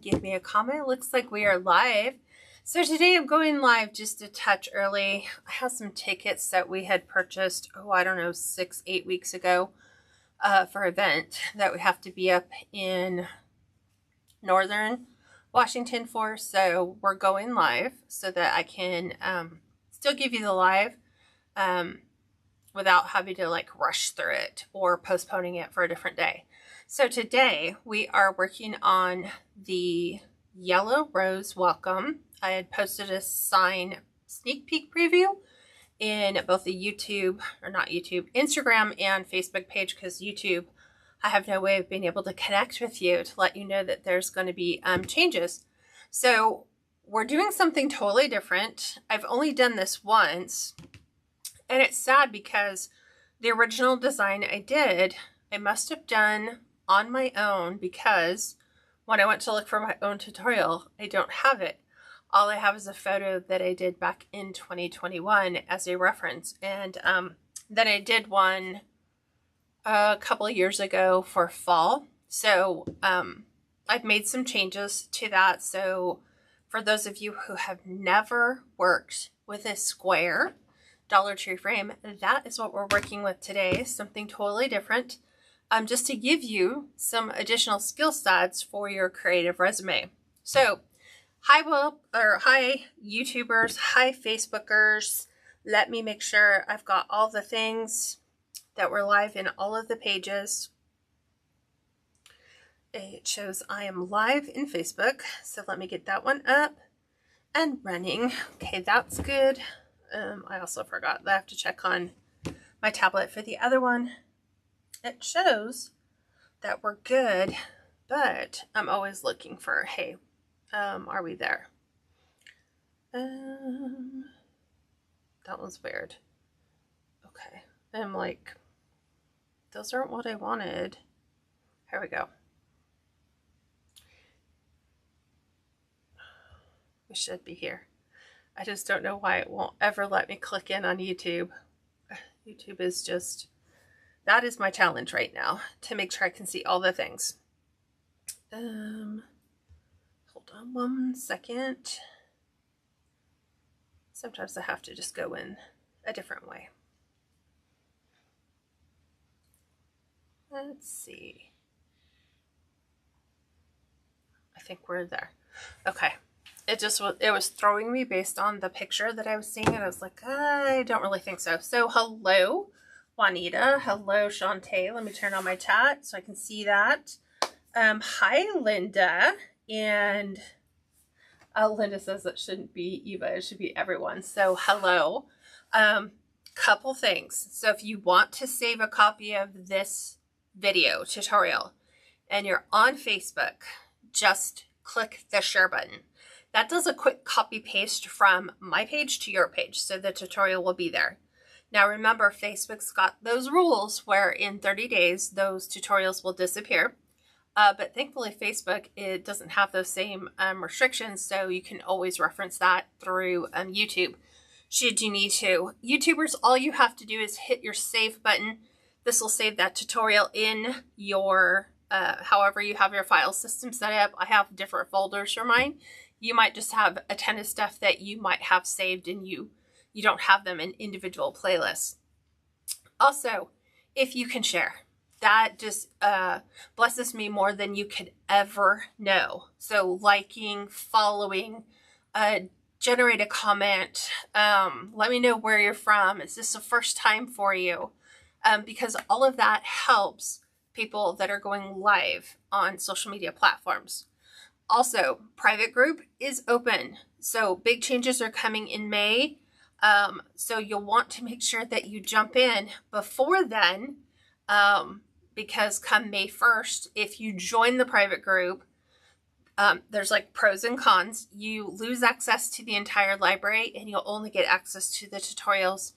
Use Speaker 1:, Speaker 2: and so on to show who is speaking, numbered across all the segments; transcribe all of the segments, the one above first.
Speaker 1: give me a comment. Looks like we are live. So today I'm going live just a touch early. I have some tickets that we had purchased, I don't know, 6-8 weeks ago for an event that we have to be up in northern Washington for. So we're going live so that I can still give you the live without having to like rush through it or postponing it for a different day. So today we are working on the Yellow Rose Welcome. I had posted a sign sneak peek preview in both the Instagram and Facebook page, because YouTube, I have no way of being able to connect with you to let you know that there's going to be changes. So we're doing something totally different. I've only done this once, and it's sad because the original design I must have done on my own, because when I went to look for my own tutorial, I don't have it. All I have is a photo that I did back in 2021 as a reference. And then I did one a couple of years ago for fall. So I've made some changes to that. So for those of you who have never worked with a square Dollar Tree frame, that is what we're working with today. Something totally different. Just to give you some additional skill sets for your creative resume. So, hi YouTubers, hi Facebookers. Let me make sure I've got all the things that were live in all of the pages. It shows I am live in Facebook, so let me get that one up and running. Okay, that's good. I also forgot that I have to check on my tablet for the other one. It shows that we're good, but I'm always looking for, hey, are we there? That was weird. Okay. I'm like, those aren't what I wanted. Here we go. We should be here. I just don't know why it won't ever let me click in on YouTube. YouTube is just... that is my challenge right now, to make sure I can see all the things. Hold on one second. Sometimes I have to just go in a different way. Let's see. I think we're there. Okay. It was throwing me based on the picture that I was seeing, and I was like, I don't really think so. So hello, Juanita. Hello, Shantae. Let me turn on my chat so I can see that. Hi, Linda. And Linda says it shouldn't be Eva. It should be everyone. So hello. Couple things. So if you want to save a copy of this video tutorial and you're on Facebook, just click the share button. That does a quick copy paste from my page to your page, so the tutorial will be there. Now remember, Facebook's got those rules where in 30 days those tutorials will disappear. But thankfully Facebook, it doesn't have those same restrictions, so you can always reference that through YouTube should you need to. YouTubers, all you have to do is hit your save button. This will save that tutorial in your, however you have your file system set up. I have different folders for mine. You might just have a ton of stuff that you might have saved and you don't have them in individual playlists. Also, if you can share, that just blesses me more than you could ever know. So liking, following, generate a comment, let me know where you're from. Is this the first time for you? Because all of that helps people that are going live on social media platforms. Also, private group is open. So big changes are coming in May. So you'll want to make sure that you jump in before then, because come May 1st, if you join the private group, there's like pros and cons. You lose access to the entire library and you'll only get access to the tutorials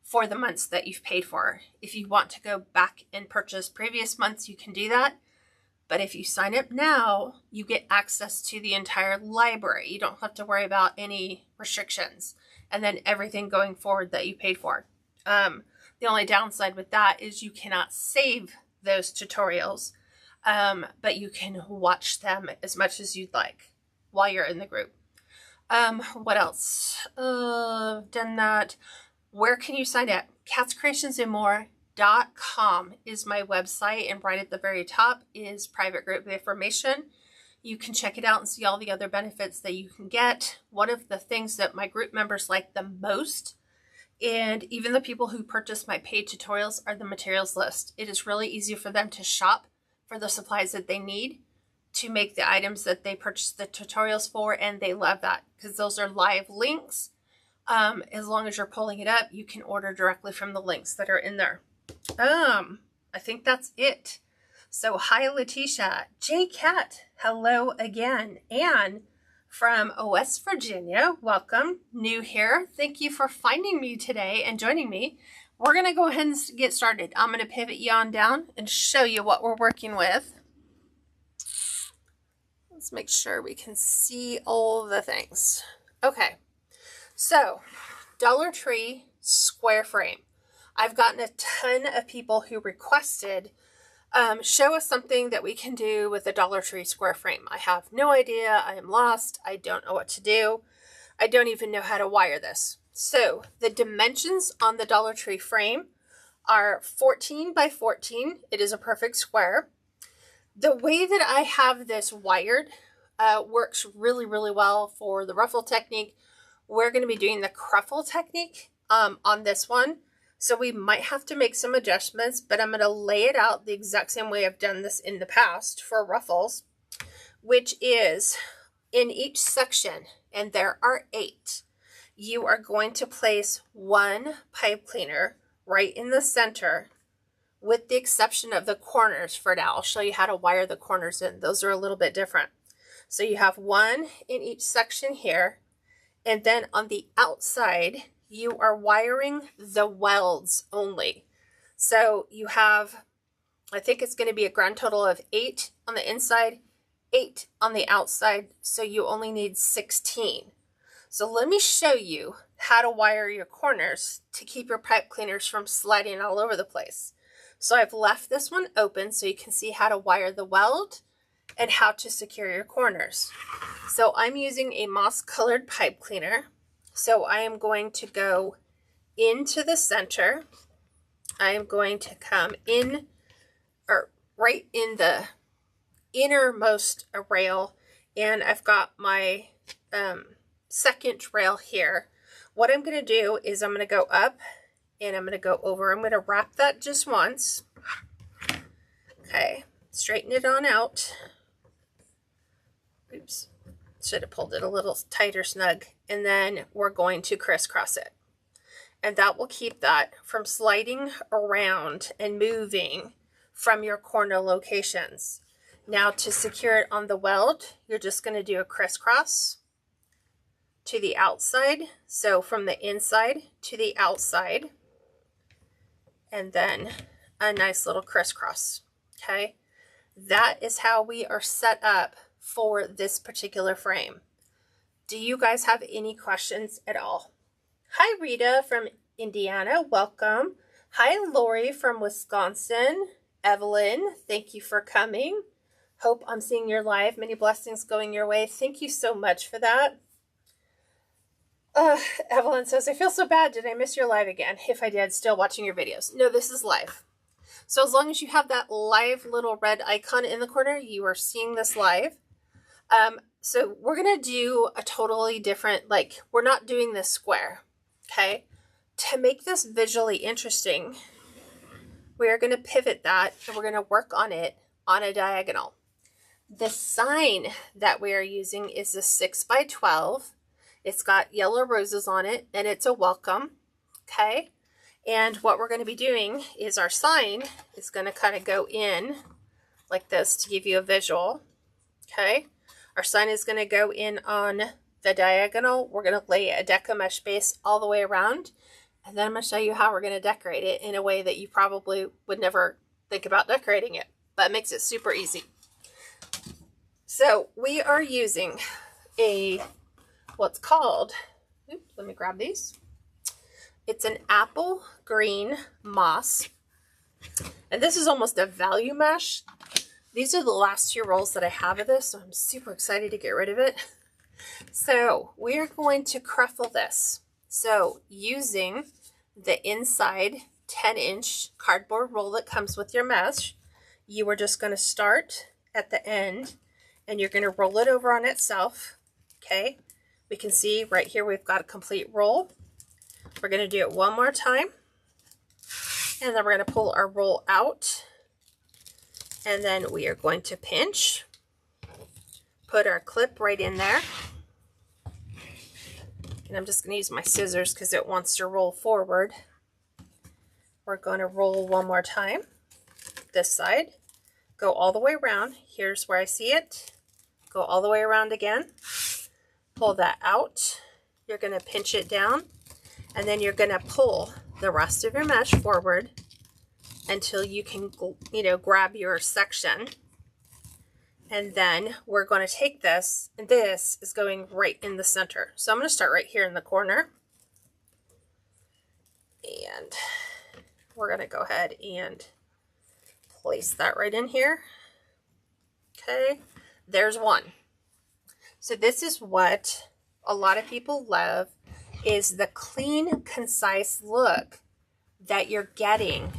Speaker 1: for the months that you've paid for. If you want to go back and purchase previous months, you can do that. But if you sign up now, you get access to the entire library. You don't have to worry about any restrictions. And then everything going forward that you paid for. The only downside with that is you cannot save those tutorials. but you can watch them as much as you'd like while you're in the group. What else? Done that. Where can you sign up? KatsCreationsNMore.com is my website, and right at the very top is private group information. You can check it out and see all the other benefits that you can get. One of the things that my group members like the most, and even the people who purchase my paid tutorials, are the materials list. It is really easy for them to shop for the supplies that they need to make the items that they purchase the tutorials for, and they love that because those are live links. As long as you're pulling it up, you can order directly from the links that are in there. I think that's it. So hi, Letitia. J Cat, hello again. Anne from West Virginia, welcome. New here. Thank you for finding me today and joining me. We're going to go ahead and get started. I'm going to pivot you on down and show you what we're working with. Let's make sure we can see all the things. Okay. So, Dollar Tree square frame. I've gotten a ton of people who requested, show us something that we can do with a Dollar Tree square frame. I have no idea. I am lost. I don't know what to do. I don't even know how to wire this. So, the dimensions on the Dollar Tree frame are 14 by 14. It is a perfect square. The way that I have this wired works really, really well for the ruffle technique. We're going to be doing the Cruffle technique on this one. So we might have to make some adjustments, but I'm going to lay it out the exact same way I've done this in the past for ruffles, which is in each section, and there are 8, you are going to place one pipe cleaner right in the center, with the exception of the corners for now. I'll show you how to wire the corners in. Those are a little bit different. So you have one in each section here. And then on the outside, you are wiring the welds only. So you have, I think it's going to be a grand total of 8 on the inside, 8 on the outside. So you only need 16. So let me show you how to wire your corners to keep your pipe cleaners from sliding all over the place. So I've left this one open so you can see how to wire the weld and how to secure your corners. So I'm using a moss colored pipe cleaner. So I am going to go into the center. I am going to come in, or right in the innermost rail, and I've got my second rail here. What I'm going to do is I'm going to go up and I'm going to go over. I'm going to wrap that just once. Okay, straighten it on out. Oops, should have pulled it a little tighter snug. And then we're going to crisscross it. And that will keep that from sliding around and moving from your corner locations. Now to secure it on the weld, you're just going to do a crisscross to the outside. So from the inside to the outside. And then a nice little crisscross. Okay, that is how we are set up for this particular frame. Do you guys have any questions at all? Hi, Rita from Indiana. Welcome. Hi, Lori from Wisconsin. Evelyn, thank you for coming. Hope I'm seeing your live. Many blessings going your way. Thank you so much for that. Evelyn says, I feel so bad. Did I miss your live again? If I did, still watching your videos. No, this is live. So as long as you have that live little red icon in the corner, you are seeing this live. So we're going to do a totally different, like, we're not doing this square, okay? To make this visually interesting, we are going to pivot that and we're going to work on it on a diagonal. The sign that we are using is a 6 by 12. It's got yellow roses on it and it's a welcome, okay? And what we're going to be doing is our sign is going to kind of go in like this to give you a visual, okay? Our sign is going to go in on the diagonal. We're going to lay a Deco Mesh base all the way around. And then I'm going to show you how we're going to decorate it in a way that you probably would never think about decorating it. But it makes it super easy. So we are using a, what's called, oops, let me grab these. It's an apple green moss. And this is almost a value mesh. These are the last 2 rolls that I have of this, so I'm super excited to get rid of it. So we're going to cruffle this. So using the inside 10-inch cardboard roll that comes with your mesh, you are just going to start at the end and you're going to roll it over on itself. Okay, we can see right here we've got a complete roll. We're going to do it one more time, and then we're going to pull our roll out, and then we are going to pinch, put our clip right in there, and I'm just going to use my scissors because it wants to roll forward. We're going to roll one more time this side, go all the way around. Here's where I see it. Go all the way around again, pull that out. You're going to pinch it down, and then you're going to pull the rest of your mesh forward until you can, you know, grab your section. And then we're going to take this, and this is going right in the center. So I'm going to start right here in the corner. And we're going to go ahead and place that right in here. Okay, there's one. So this is what a lot of people love, is the clean, concise look that you're getting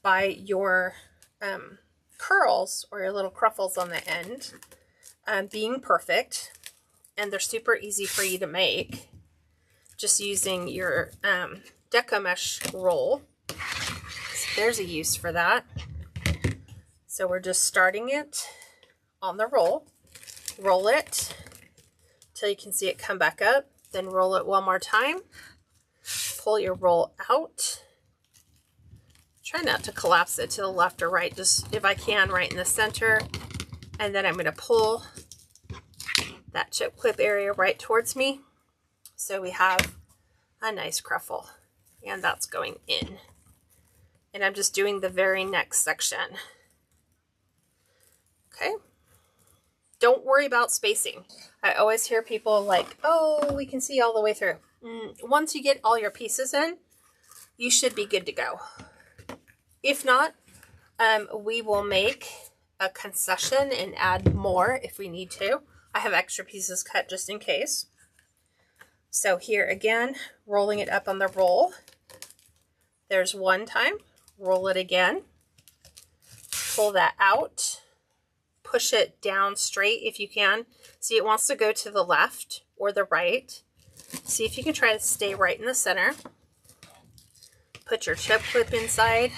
Speaker 1: by your curls or your little cruffles on the end being perfect. And they're super easy for you to make just using your Deco Mesh roll. So there's a use for that. So we're just starting it on the roll. Roll it till you can see it come back up. Then roll it one more time. Pull your roll out. Try not to collapse it to the left or right, just if I can right in the center. And then I'm going to pull that chip clip area right towards me. So we have a nice cruffle, and that's going in. And I'm just doing the very next section. Okay. Don't worry about spacing. I always hear people like, oh, we can see all the way through. Once you get all your pieces in, you should be good to go. If not, we will make a concession and add more if we need to. I have extra pieces cut just in case. So here again, rolling it up on the roll. There's one time. Roll it again. Pull that out. Push it down straight if you can. See, it wants to go to the left or the right. See if you can try to stay right in the center. Put your chip clip inside.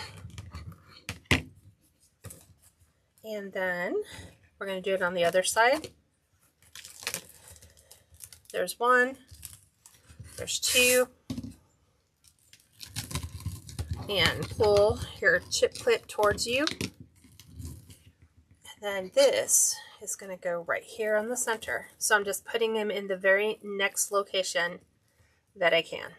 Speaker 1: And then we're going to do it on the other side. There's one. There's two. And pull your chip clip towards you. Then this is going to go right here on the center. So I'm just putting them in the very next location that I can.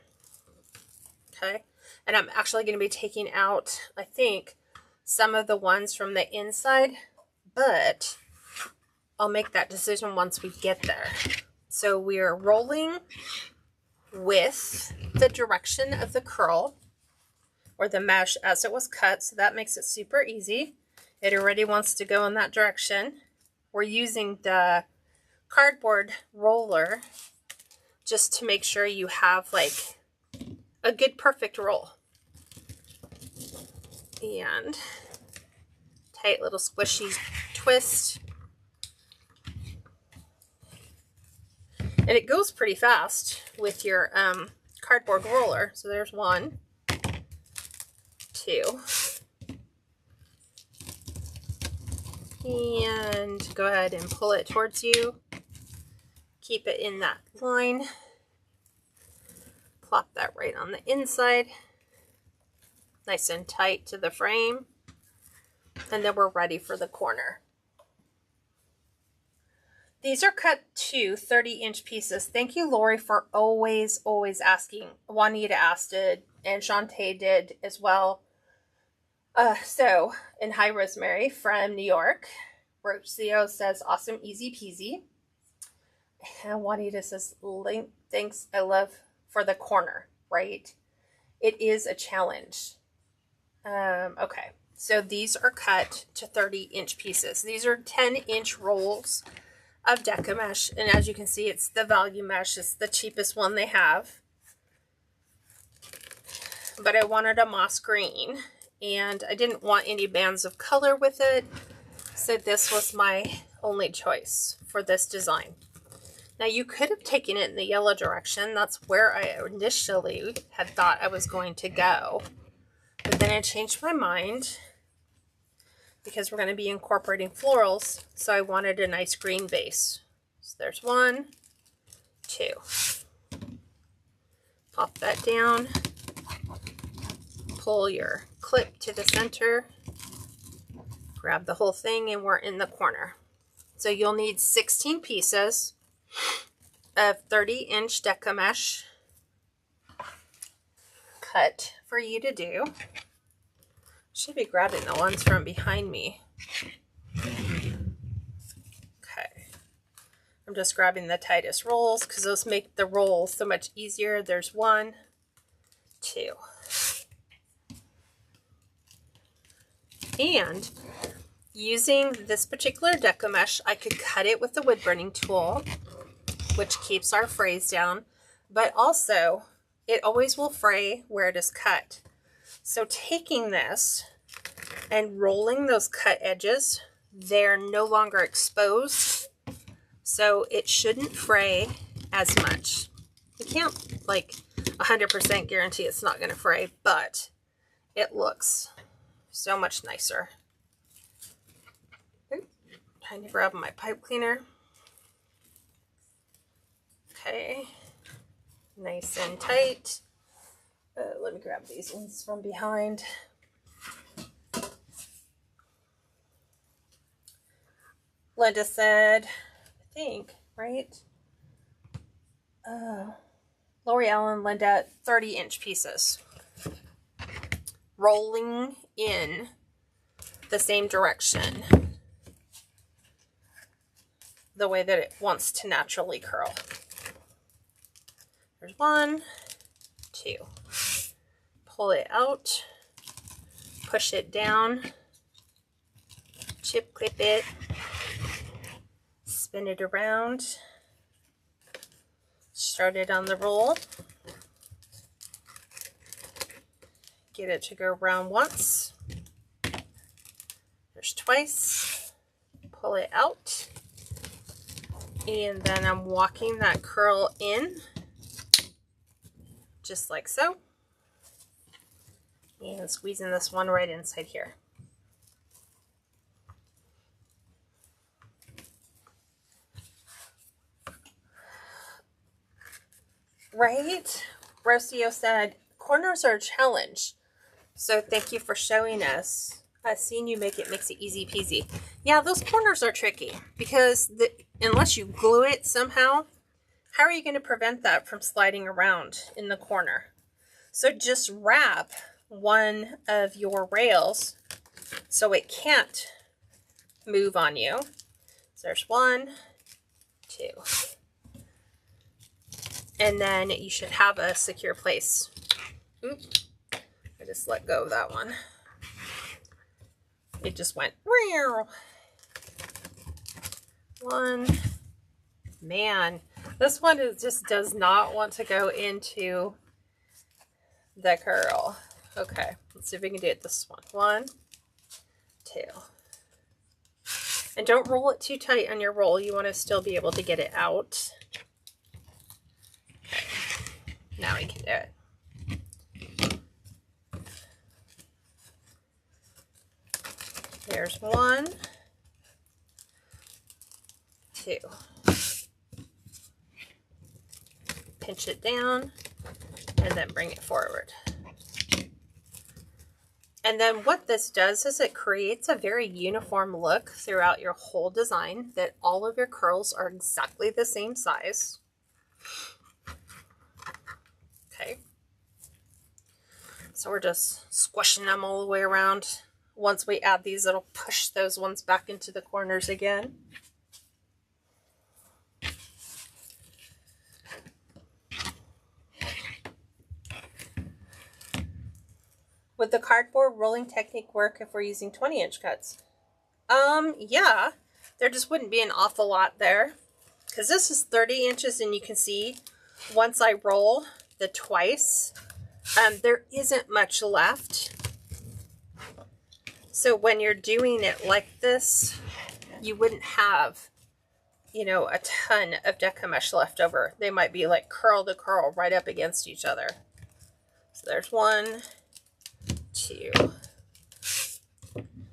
Speaker 1: Okay. And I'm actually going to be taking out, I think, some of the ones from the inside, but I'll make that decision once we get there. So we're rolling with the direction of the curl or the mesh as it was cut. So that makes it super easy. It already wants to go in that direction. We're using the cardboard roller just to make sure you have like a good perfect roll. And tight little squishy twist. And it goes pretty fast with your cardboard roller. So there's one, two. And go ahead and pull it towards you. Keep it in that line. Plop that right on the inside. Nice and tight to the frame. And then we're ready for the corner. These are cut to 30-inch pieces. Thank you, Lori, for always asking. Juanita asked it, and Shantae did as well. And hi, Rosemary from New York. Rocio says, awesome, easy peasy. And Juanita says, thanks, I love for the corner, right? It is a challenge. Okay, So these are cut to 30-inch pieces. These are 10-inch rolls of Deco Mesh, and as you can see, it's the value mesh. It's the cheapest one they have. But I wanted a moss green, and I didn't want any bands of color with it, so this was my only choice for this design. Now you could have taken it in the yellow direction. That's where I initially had thought I was going to go. But then I changed my mind because we're going to be incorporating florals, so I wanted a nice green base. So there's 1, 2. Pop that down. Pull your clip to the center. Grab the whole thing, and we're in the corner. So you'll need 16 pieces of 30-inch Deco Mesh cut for you to do. Should be grabbing the ones from behind me. Okay. I'm just grabbing the tightest rolls because those make the roll so much easier. There's 1, 2. And using this particular Deco Mesh, I could cut it with the wood burning tool, which keeps our frays down, but also it always will fray where it is cut. So taking this and rolling those cut edges, they're no longer exposed, so it shouldn't fray as much. You can't like 100% guarantee it's not going to fray, but it looks so much nicer. Oops, trying to grab my pipe cleaner. Okay, nice and tight. Let me grab these ones from behind. Linda said, I think, right? L'Oreal and Linda, 30-inch pieces. Rolling in the same direction. The way that it wants to naturally curl. There's 1, 2. Pull it out, push it down, chip clip it, spin it around, start it on the roll, get it to go around once, there's twice, pull it out, and then I'm walking that curl in, just like so. And squeezing this one right inside here. Right? Rocio said, corners are a challenge. So thank you for showing us. I've seen you make it makes it easy peasy. Yeah, those corners are tricky because unless you glue it somehow, how are you going to prevent that from sliding around in the corner? So just wrap one of your rails so it can't move on you. So there's 1, 2. And then you should have a secure place. Oops, I just let go of that one. It just went. 1. Man, this one just does not want to go into the curl. Okay, let's see if we can do it this one. 1, 2. And don't roll it too tight on your roll. You want to still be able to get it out. Okay, now we can do it. There's 1, 2. Pinch it down and then bring it forward. And then what this does is it creates a very uniform look throughout your whole design, that all of your curls are exactly the same size. Okay. So we're just squishing them all the way around. Once we add these, it'll push those ones back into the corners again. Would the cardboard rolling technique work if we're using 20-inch cuts? Yeah. There just wouldn't be an awful lot there. Because this is 30 inches, and you can see once I roll the twice, there isn't much left. So when you're doing it like this, you wouldn't have, you know, a ton of Deco Mesh left over. They might be like curl to curl right up against each other. So there's 1, 2.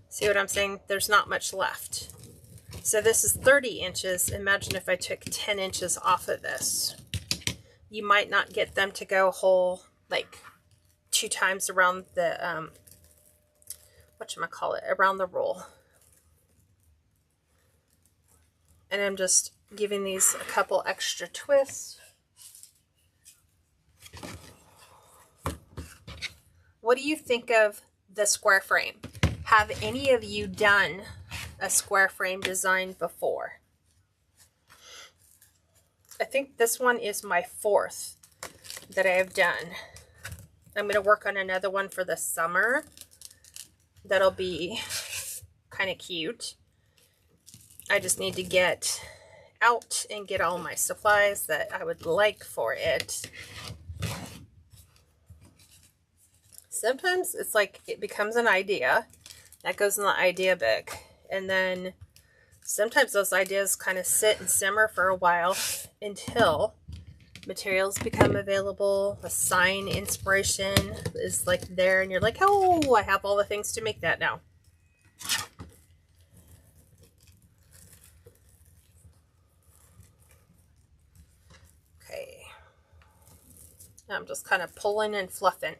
Speaker 1: See what I'm saying? There's not much left. So this is 30 inches. Imagine if I took 10 inches off of this. You might not get them to go whole, like 2 times around the, whatchamacallit, around the roll. And I'm just giving these a couple extra twists. What do you think of the square frame? Have any of you done a square frame design before? I think this one is my 4th that I have done. I'm going to work on another one for the summer. That'll be kind of cute. I just need to get out and get all my supplies that I would like for it. Sometimes it's like it becomes an idea that goes in the idea book, and then sometimes those ideas kind of sit and simmer for a while until materials become available, a sign inspiration is like there, and you're like, oh, I have all the things to make that now. Okay. I'm just kind of pulling and fluffing.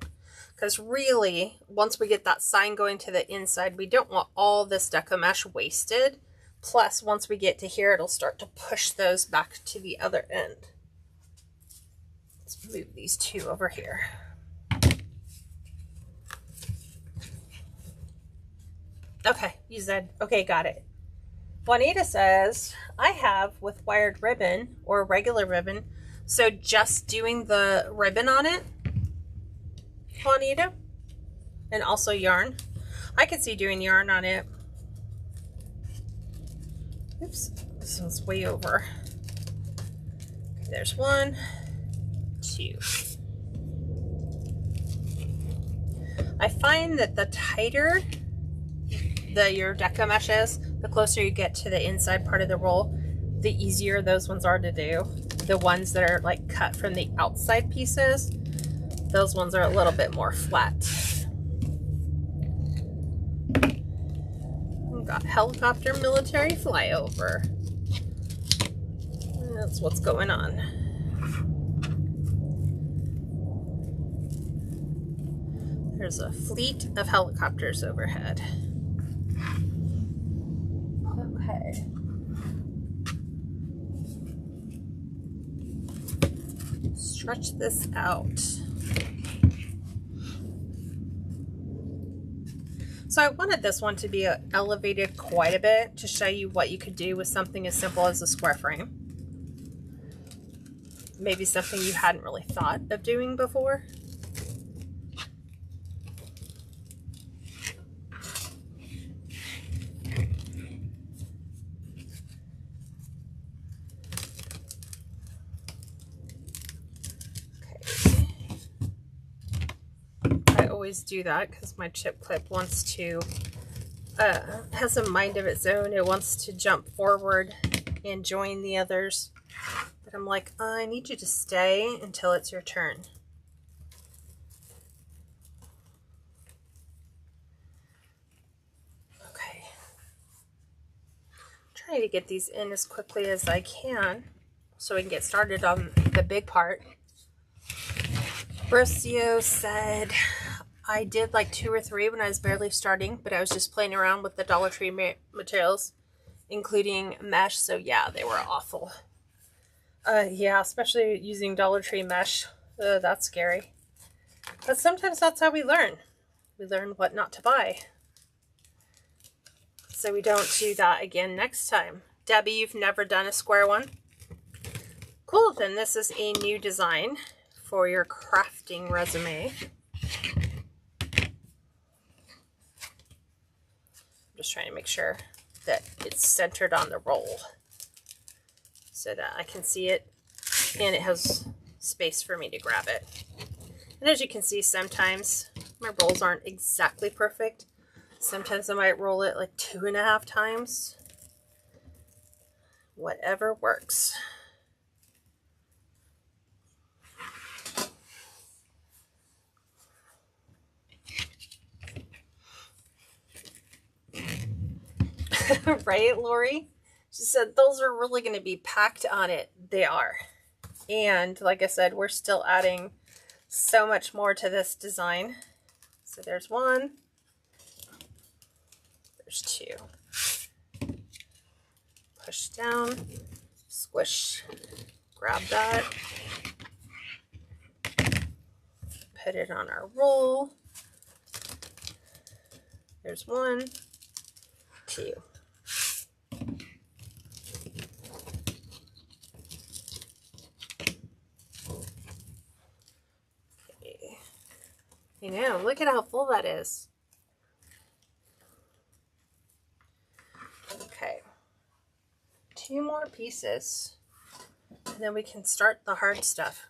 Speaker 1: Because really, once we get that sign going to the inside, we don't want all this Deco Mesh wasted. Plus, once we get to here, it'll start to push those back to the other end. Let's move these 2 over here. Okay, you said, okay, got it. Juanita says, I have with wired ribbon or regular ribbon. So just doing the ribbon on it, Juanita, and also yarn. I could see doing yarn on it. Oops, this one's way over. There's 1, 2. I find that the tighter your Deco Mesh is, the closer you get to the inside part of the roll, the easier those ones are to do. The ones that are like cut from the outside pieces, those ones are a little bit more flat. We've got helicopter military flyover. That's what's going on. There's a fleet of helicopters overhead. Okay. Stretch this out. So I wanted this one to be elevated quite a bit to show you what you could do with something as simple as a square frame. Maybe something you hadn't really thought of doing before. Do that because my chip clip wants to has a mind of its own. It wants to jump forward and join the others, but I'm like, I need you to stay until it's your turn. Okay, trying to get these in as quickly as I can so we can get started on the big part. Brosio said, I did like 2 or 3 when I was barely starting, but I was just playing around with the Dollar Tree materials, including mesh. So yeah, they were awful. Yeah, especially using Dollar Tree mesh. That's scary. But sometimes that's how we learn. We learn what not to buy. So we don't do that again next time. Debbie, you've never done a square one? Cool, then this is a new design for your crafting resume. Just trying to make sure that it's centered on the roll so that I can see it and it has space for me to grab it. And as you can see, sometimes my rolls aren't exactly perfect. Sometimes I might roll it like 2.5 times. Whatever works. Right, Lori? She said those are really going to be packed on it. They are. And like I said, we're still adding so much more to this design. So there's one. There's two. Push down, squish, grab that, put it on our roll. There's one, two. Okay. You know, look at how full that is. Okay. 2 more pieces, and then we can start the hard stuff,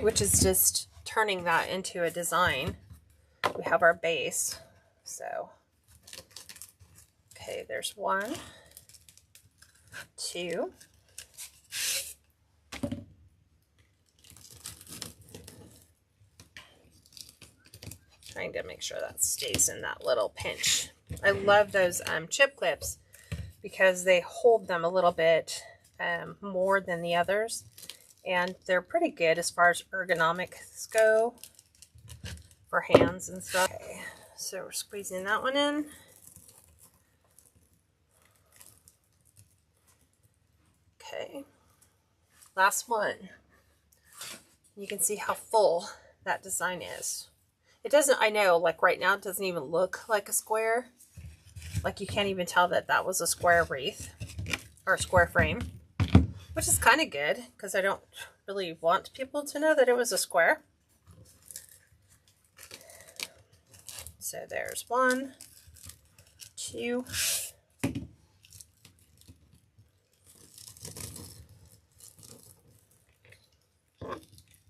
Speaker 1: which is just turning that into a design. We have our base. So, okay, there's 1, 2, trying to make sure that stays in that little pinch. I love those chip clips because they hold them a little bit more than the others, and they're pretty good as far as ergonomics go for hands and stuff. Okay, so we're squeezing that one in. Okay, last one. You can see how full that design is. It doesn't, I know, like right now it doesn't even look like a square. Like you can't even tell that that was a square wreath or a square frame, which is kind of good because I don't really want people to know that it was a square. So there's 1, 2,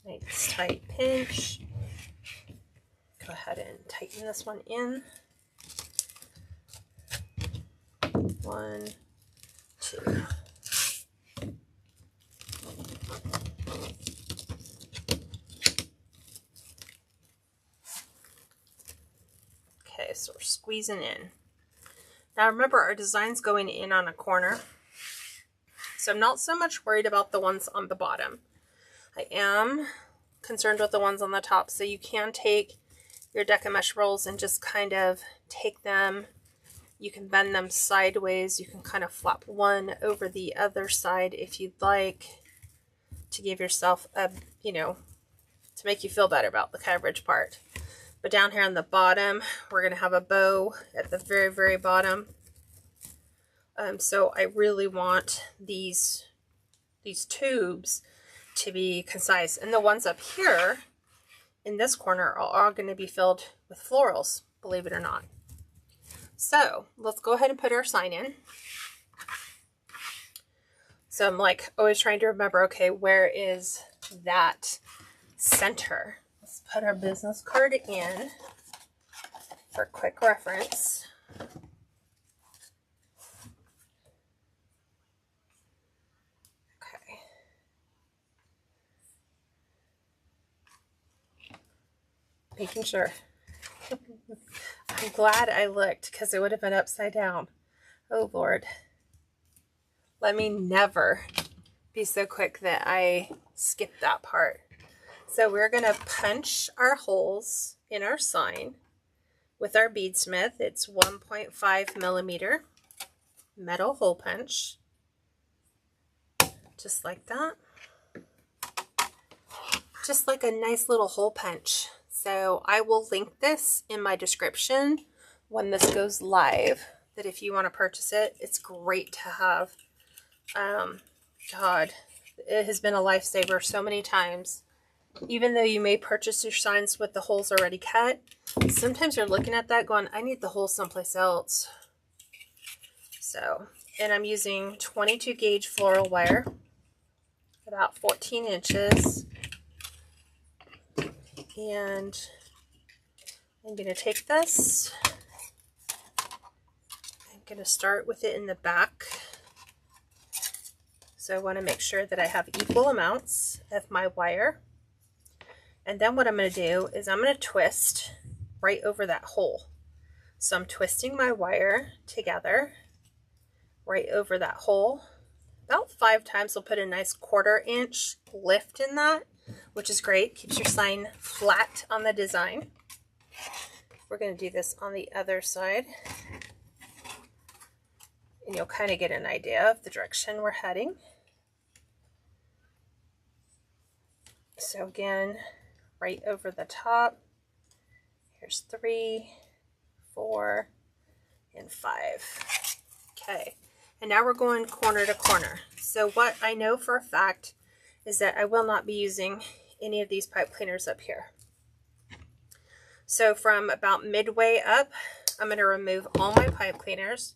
Speaker 1: nice tight pinch. Go ahead and tighten this one in. 1, 2. Okay, so we're squeezing in. Now remember, our design's going in on a corner, so I'm not so much worried about the ones on the bottom. I am concerned with the ones on the top, so you can take your Deco Mesh rolls and just kind of take them. You can bend them sideways. You can kind of flop one over the other side if you'd like, to give yourself a, you know, to make you feel better about the coverage part. But down here on the bottom, we're going to have a bow at the very, very bottom. So I really want these tubes to be concise. And the ones up here in this corner are all going to be filled with florals, believe it or not. So let's go ahead and put our sign in. So I'm like always trying to remember, okay, where is that center? Let's put our business card in for quick reference. Okay. Making sure. I'm glad I looked because it would have been upside down. Oh Lord. Let me never be so quick that I skip that part. So we're going to punch our holes in our sign with our beadsmith. It's 1.5 millimeter metal hole punch. Just like that. Just like a nice little hole punch. So I will link this in my description when this goes live, that if you want to purchase it, it's great to have. God, it has been a lifesaver so many times Even though you may purchase your signs with the holes already cut, sometimes you're looking at that going, I need the hole someplace else. So, and I'm using 22 gauge floral wire, about 14 inches. And I'm going to take this, I'm going to start with it in the back. So I want to make sure that I have equal amounts of my wire. And then what I'm going to do is I'm going to twist right over that hole. So I'm twisting my wire together right over that hole. About 5 times. We'll put a nice 1/4 inch lift in that, which is great. Keeps your sign flat on the design. We're going to do this on the other side. And you'll kind of get an idea of the direction we're heading. So again, right over the top. Here's 3, 4, and 5. Okay, and now we're going corner to corner. So what I know for a fact is that I will not be using any of these pipe cleaners up here. So from about midway up, I'm going to remove all my pipe cleaners.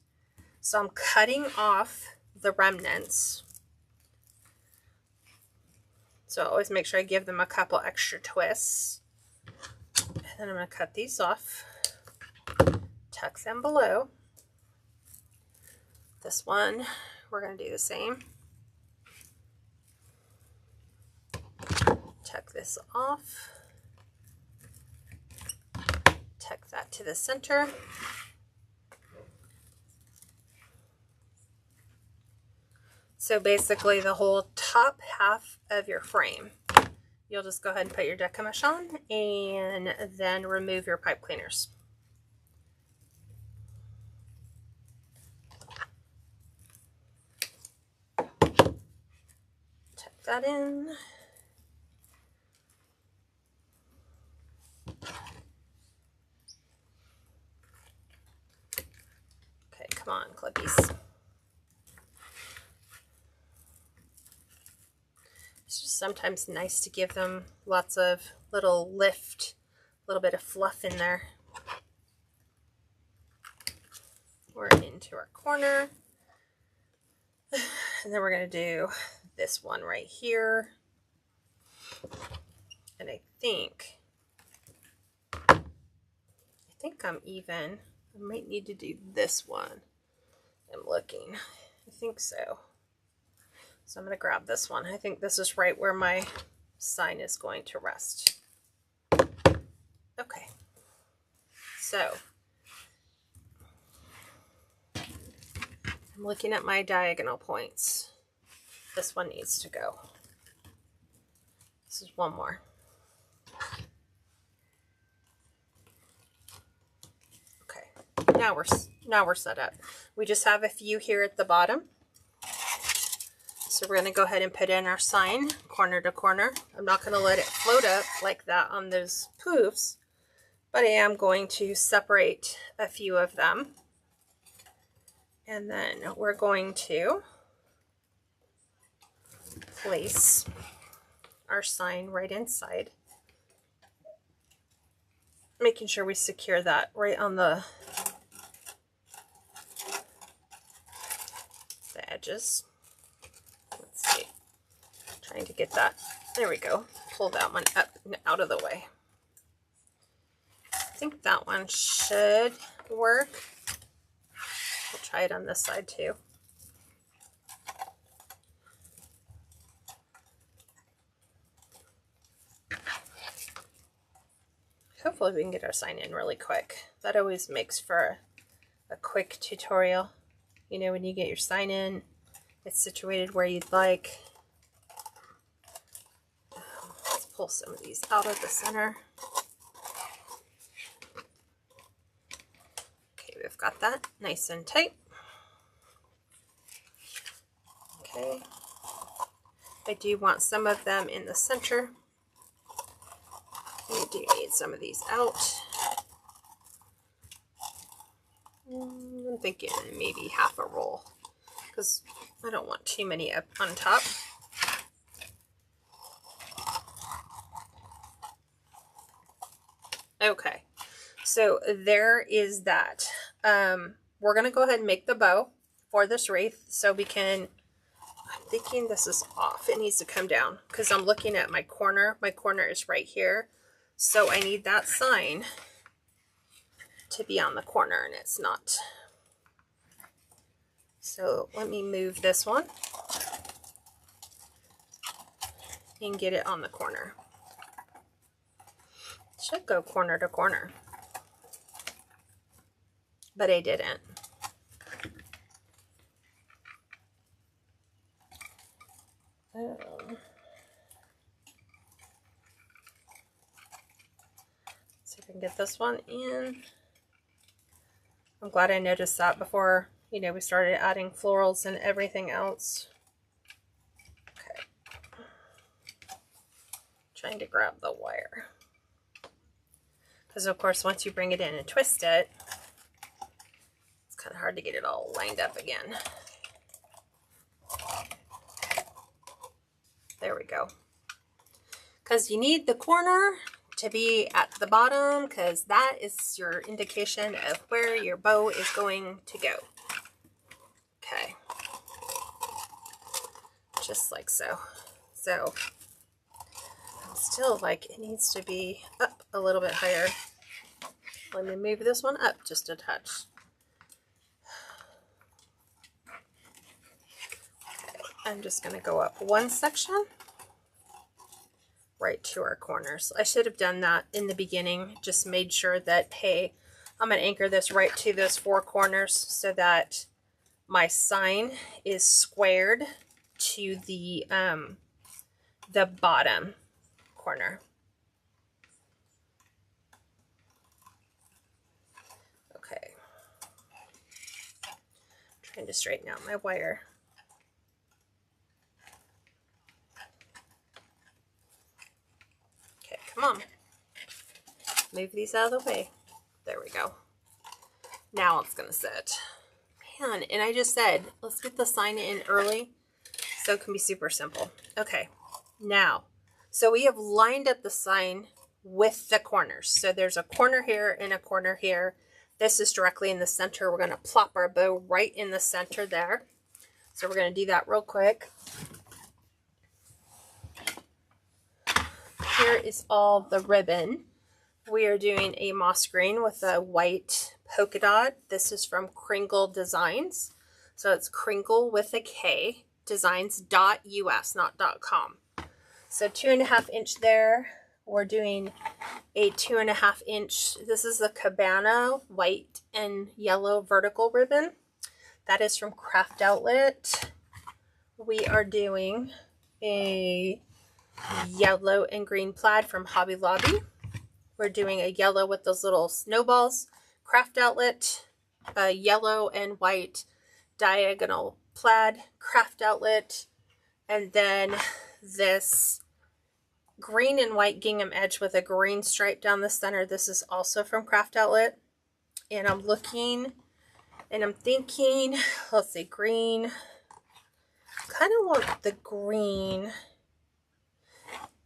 Speaker 1: So I'm cutting off the remnants. So always make sure I give them a couple extra twists. And then I'm going to cut these off, tuck them below. This one, we're going to do the same. Tuck this off. Tuck that to the center. So basically the whole top half of your frame, you'll just go ahead and put your Deco Mesh on and then remove your pipe cleaners. Tuck that in. Okay, come on, clippies. It's just sometimes nice to give them lots of little lift, a little bit of fluff in there. We're into our corner. And then we're going to do this one right here. And I think I'm even. I might need to do this one. I'm looking. I think so. So I'm going to grab this one. I think this is right where my sign is going to rest. Okay. So I'm looking at my diagonal points. This one needs to go. This is one more. Okay. Now we're set up. We just have a few here at the bottom. So we're going to go ahead and put in our sign corner to corner. I'm not going to let it float up like that on those poofs, but I am going to separate a few of them. And then we're going to place our sign right inside, making sure we secure that right on the edges. Let's see, trying to get that, there we go, pull that one up and out of the way. I think that one should work. We'll try it on this side too. Hopefully we can get our sign in really quick. That always makes for a quick tutorial. You know, when you get your sign in, it's situated where you'd like. Let's pull some of these out of the center. Okay, we've got that nice and tight. Okay. I do want some of them in the center. We do need some of these out. I'm thinking maybe half a roll because I don't want too many up on top. Okay, so there is that. We're going to go ahead and make the bow for this wreath so we can, I'm thinking this is off. It needs to come down because I'm looking at my corner. My corner is right here. So I need that sign to be on the corner and it's not. So let me move this one and get it on the corner. It should go corner to corner, but I didn't. See if I can get this one in. I'm glad I noticed that before, you know, we started adding florals and everything else. Okay. Trying to grab the wire. Because of course, once you bring it in and twist it, it's kind of hard to get it all lined up again. There we go. Because you need the corner to be at the bottom because that is your indication of where your bow is going to go. Okay. Just like so. So I'm still like it needs to be up a little bit higher. Let me move this one up just a touch. Okay. I'm just going to go up one section right to our corners. I should have done that in the beginning, just made sure that, hey, I'm going to anchor this right to those four corners so that my sign is squared to the bottom corner. Okay. Trying to straighten out my wire. Come on. Move these out of the way. There we go. Now it's going to sit. Man, and I just said, let's get the sign in early so it can be super simple. Okay, now, so we have lined up the sign with the corners. So there's a corner here and a corner here. This is directly in the center. We're going to plop our bow right in the center there. So we're going to do that real quick. Here is all the ribbon. We are doing a moss green with a white polka dot. This is from Kringle Designs. So it's Kringle with a K, designs.us, not .com. So 2.5 inch there. We're doing a 2.5 inch. This is the Cabana white and yellow vertical ribbon. That is from Craft Outlet. We are doing a yellow and green plaid from Hobby Lobby. We're doing a yellow with those little snowballs. Craft Outlet, a yellow and white diagonal plaid, Craft Outlet, and then this green and white gingham edge with a green stripe down the center. This is also from Craft Outlet. And I'm looking and I'm thinking, let's see, green. Kind of want the green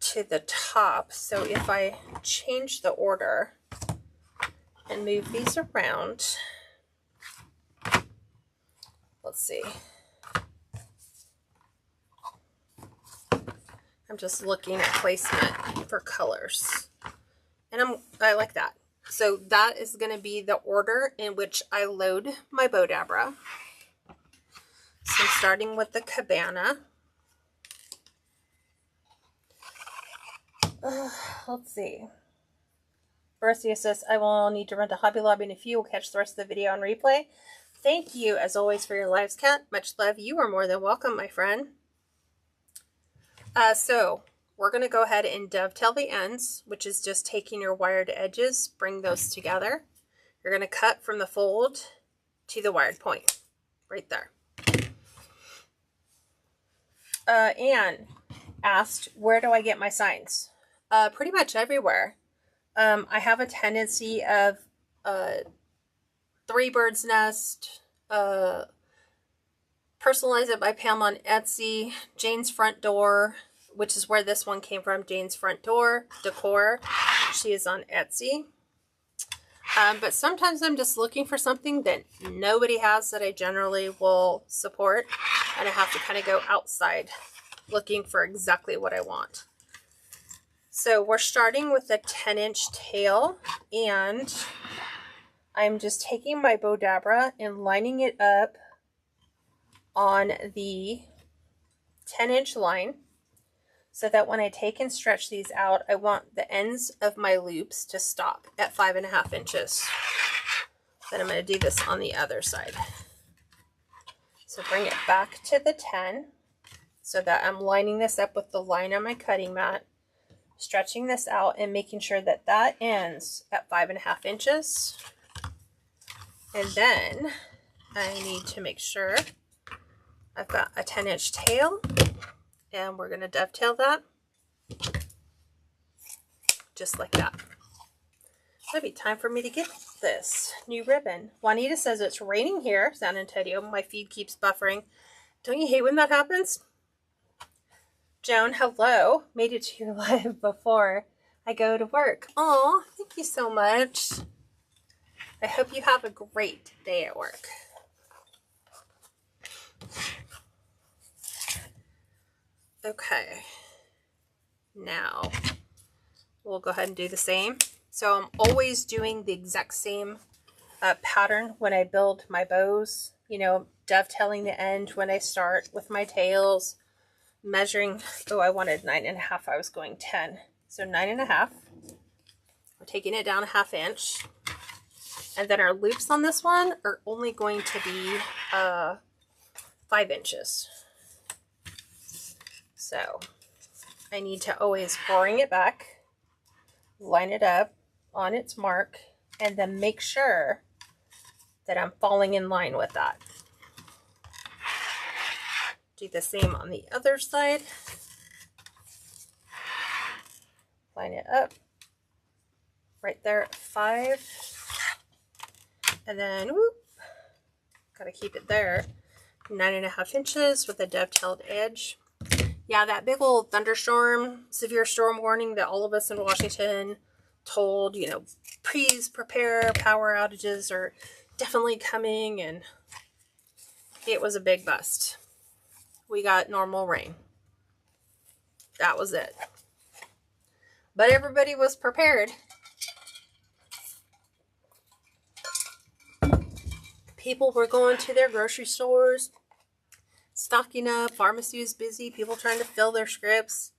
Speaker 1: to the top. So if I change the order and move these around, let's see. I'm just looking at placement for colors. And I like that. So that is going to be the order in which I load my bow dabra. So I'm starting with the Cabana. Let's see. Bercia says, I will need to run to Hobby Lobby in a few. We'll catch the rest of the video on replay. Thank you, as always, for your lives, Kat. Much love. You are more than welcome, my friend. So we're going to go ahead and dovetail the ends, which is just taking your wired edges, bring those together. You're going to cut from the fold to the wired point, right there. Anne asked, where do I get my signs? Pretty much everywhere. I have a tendency of Three Birds Nest, Personalize It by Pam on Etsy, Jane's Front Door, which is where this one came from, Jane's Front Door, Decor. She is on Etsy. But sometimes I'm just looking for something that nobody has that I generally will support, and I have to kind of go outside looking for exactly what I want. So we're starting with a 10-inch tail, and I'm just taking my bow dabra and lining it up on the 10-inch line, so that when I take and stretch these out, I want the ends of my loops to stop at 5.5 inches. Then I'm going to do this on the other side. So bring it back to the 10, so that I'm lining this up with the line on my cutting mat, stretching this out and making sure that that ends at 5.5 inches. And then I need to make sure I've got a 10-inch tail, and we're going to dovetail that just like that. It'll be time for me to get this new ribbon. Juanita says it's raining here, San Antonio. My feed keeps buffering. Don't you hate when that happens? Joan, hello. Made it to your live before I go to work. Aw, thank you so much. I hope you have a great day at work. Okay, now we'll go ahead and do the same. So I'm always doing the exact same pattern when I build my bows, you know, dovetailing the end when I start with my tails, measuring. Oh, I wanted 9.5, I was going 10. So 9.5, we're taking it down 1/2 inch. And then our loops on this one are only going to be 5 inches. So I need to always bring it back, line it up on its mark, and then make sure that I'm falling in line with that. Do the same on the other side. Line it up right there at 5. And then, whoop, gotta keep it there. 9.5 inches with a dovetailed edge. Yeah, that big old thunderstorm, severe storm warning that all of us in Washington told, you know, please prepare, power outages are definitely coming, and it was a big bust. We got normal rain. That was it. But everybody was prepared. People were going to their grocery stores, stocking up, pharmacy was busy, people trying to fill their scripts,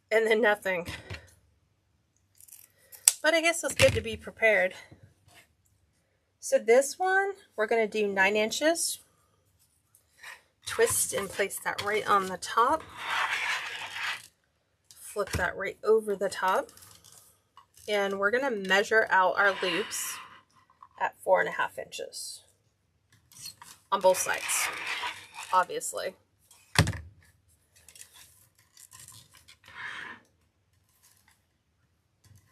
Speaker 1: and then nothing. But I guess it's good to be prepared. So this one, we're going to do 9 inches. Twist and place that right on the top. Flip that right over the top. And we're going to measure out our loops at 4.5 inches. On both sides, obviously.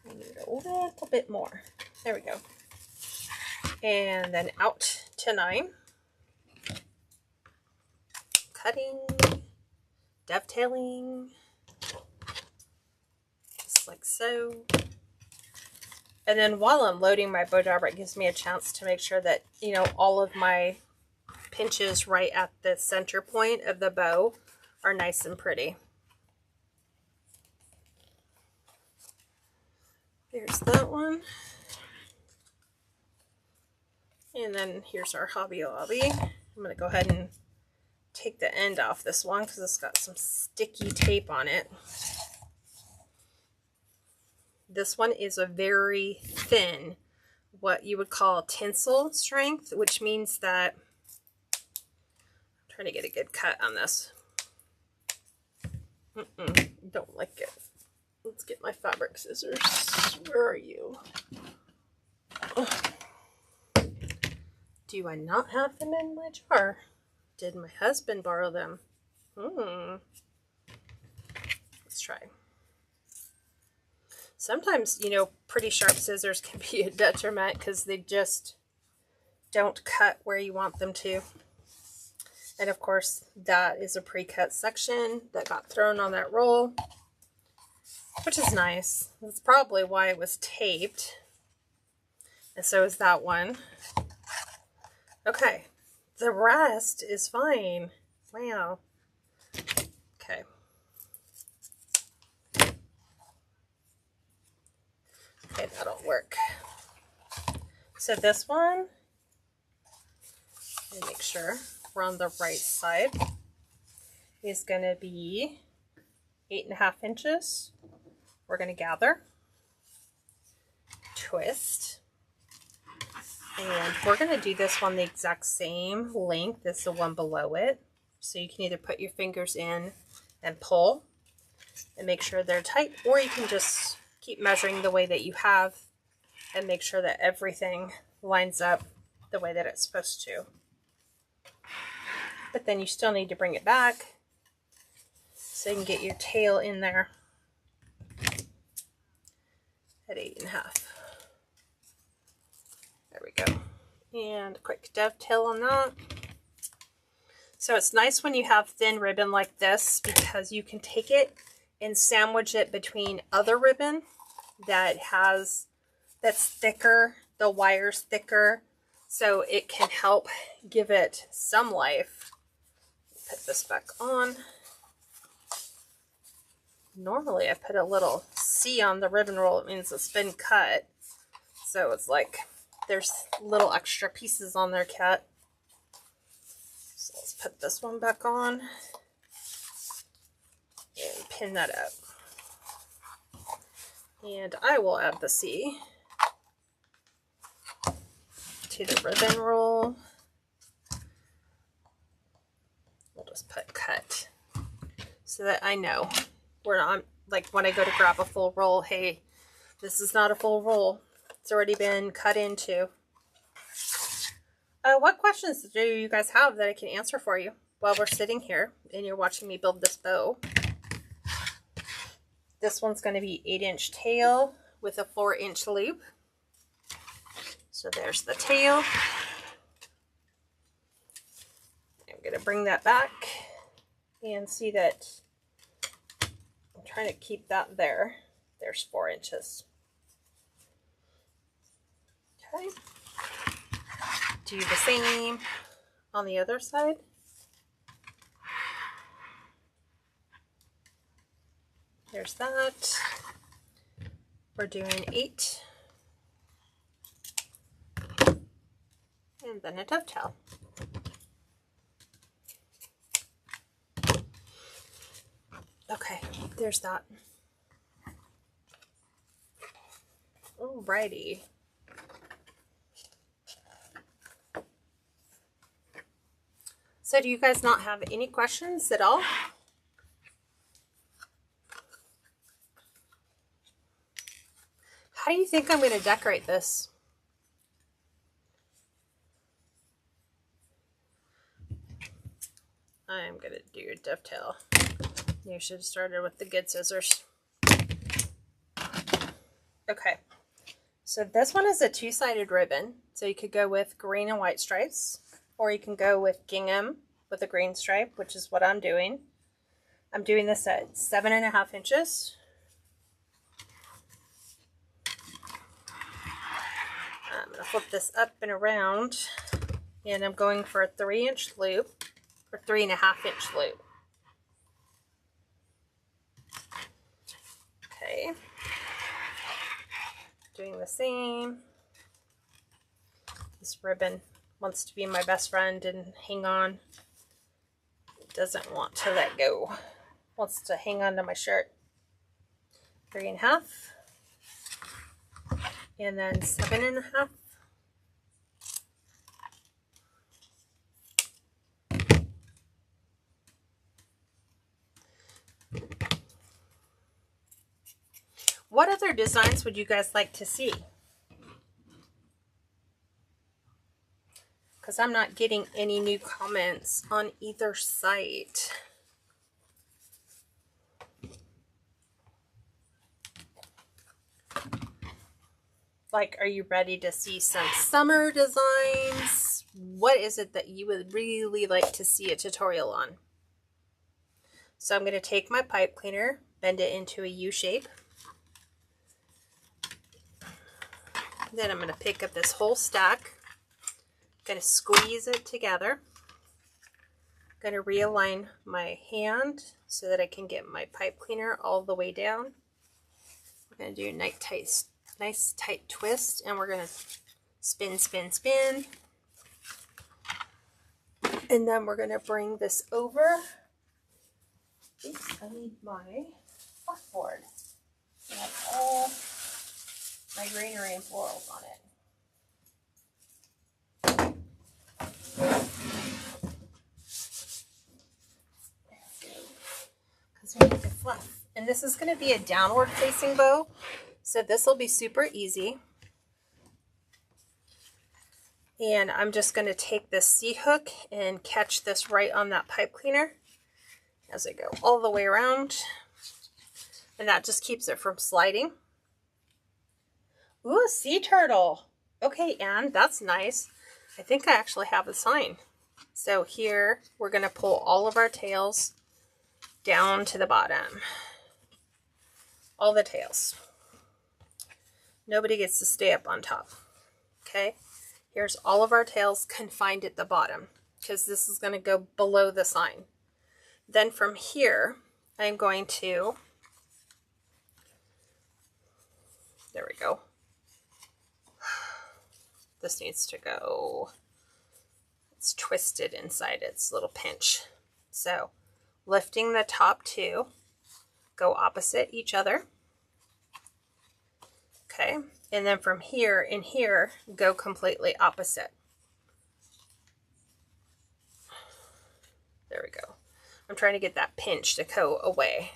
Speaker 1: We need a little bit more. There we go. And then out to 9. Cutting, dovetailing, just like so. And then while I'm loading my bow dabra, it gives me a chance to make sure that, you know, all of my pinches right at the center point of the bow are nice and pretty. There's that one. And then here's our Hobby Lobby. I'm going to go ahead and take the end off this one because it's got some sticky tape on it. This one is a very thin, what you would call tensile strength, which means that, I'm trying to get a good cut on this. Don't like it. Let's get my fabric scissors. Where are you? Oh. Do I not have them in my jar? Did my husband borrow them? Let's try. Sometimes, you know, pretty sharp scissors can be a detriment because they just don't cut where you want them to. And of course, that is a pre-cut section that got thrown on that roll, which is nice. That's probably why it was taped. And so is that one. Okay. The rest is fine. Wow. Okay. Okay, that'll work. So this one, let me make sure we're on the right side, is going to be 8.5 inches. We're going to gather, twist, and we're going to do this one the exact same length as the one below it. So you can either put your fingers in and pull and make sure they're tight, or you can just keep measuring the way that you have and make sure that everything lines up the way that it's supposed to. But then you still need to bring it back so you can get your tail in there at 8.5. There we go. And a quick dovetail on that. So it's nice when you have thin ribbon like this, because you can take it and sandwich it between other ribbon that's thicker, the wire's thicker, so it can help give it some life. Put this back on. Normally I put a little C on the ribbon roll. It means it's been cut. So it's like there's little extra pieces on there cut. So let's put this one back on and pin that up. And I will add the C to the ribbon roll. We'll just put cut so that I know we're not, like when I go to grab a full roll, hey, this is not a full roll. It's already been cut into. What questions do you guys have that I can answer for you while we're sitting here and you're watching me build this bow? This one's going to be 8-inch tail with a 4-inch loop. So there's the tail. I'm going to bring that back and see that I'm trying to keep that there. There's 4 inches. Okay. Do the same on the other side. There's that. We're doing 8. And then a dovetail. Okay, there's that. Alrighty. So do you guys not have any questions at all? How do you think I'm going to decorate this? I'm going to do a dovetail. You should have started with the good scissors. Okay. So this one is a 2-sided ribbon. So you could go with green and white stripes, or you can go with gingham with a green stripe, which is what I'm doing. I'm doing this at 7.5 inches. I'm going to flip this up and around, and I'm going for a 3-inch loop, or 3.5-inch loop. Okay. Doing the same. This ribbon wants to be my best friend and hang on. It doesn't want to let go. Wants to hang on to my shirt. 3.5. And then 7.5. What other designs would you guys like to see? Because I'm not getting any new comments on either site. Like, are you ready to see some summer designs? What is it that you would really like to see a tutorial on? So I'm going to take my pipe cleaner, bend it into a U shape. Then I'm going to pick up this whole stack. Going to squeeze it together. Going to realign my hand so that I can get my pipe cleaner all the way down. We're going to do a nice tight twist, and we're going to spin, spin, spin. And then we're going to bring this over. Oops, I need my fluff board. I have all my greenery and florals on it. Because we need to fluff. And this is going to be a downward facing bow, so this will be super easy. And I'm just going to take this C-hook and catch this right on that pipe cleaner as I go all the way around. And that just keeps it from sliding. Ooh, sea turtle. Okay, Anne, that's nice. I think I actually have a sign. So here, we're going to pull all of our tails down to the bottom. All the tails. Nobody gets to stay up on top. Okay? Here's all of our tails confined at the bottom, because this is going to go below the sign. Then from here, I'm going to, there we go. This needs to go, it's twisted inside its little pinch. So lifting the top two, go opposite each other. Okay, and then from here and here, go completely opposite. There we go. I'm trying to get that pinch to go away.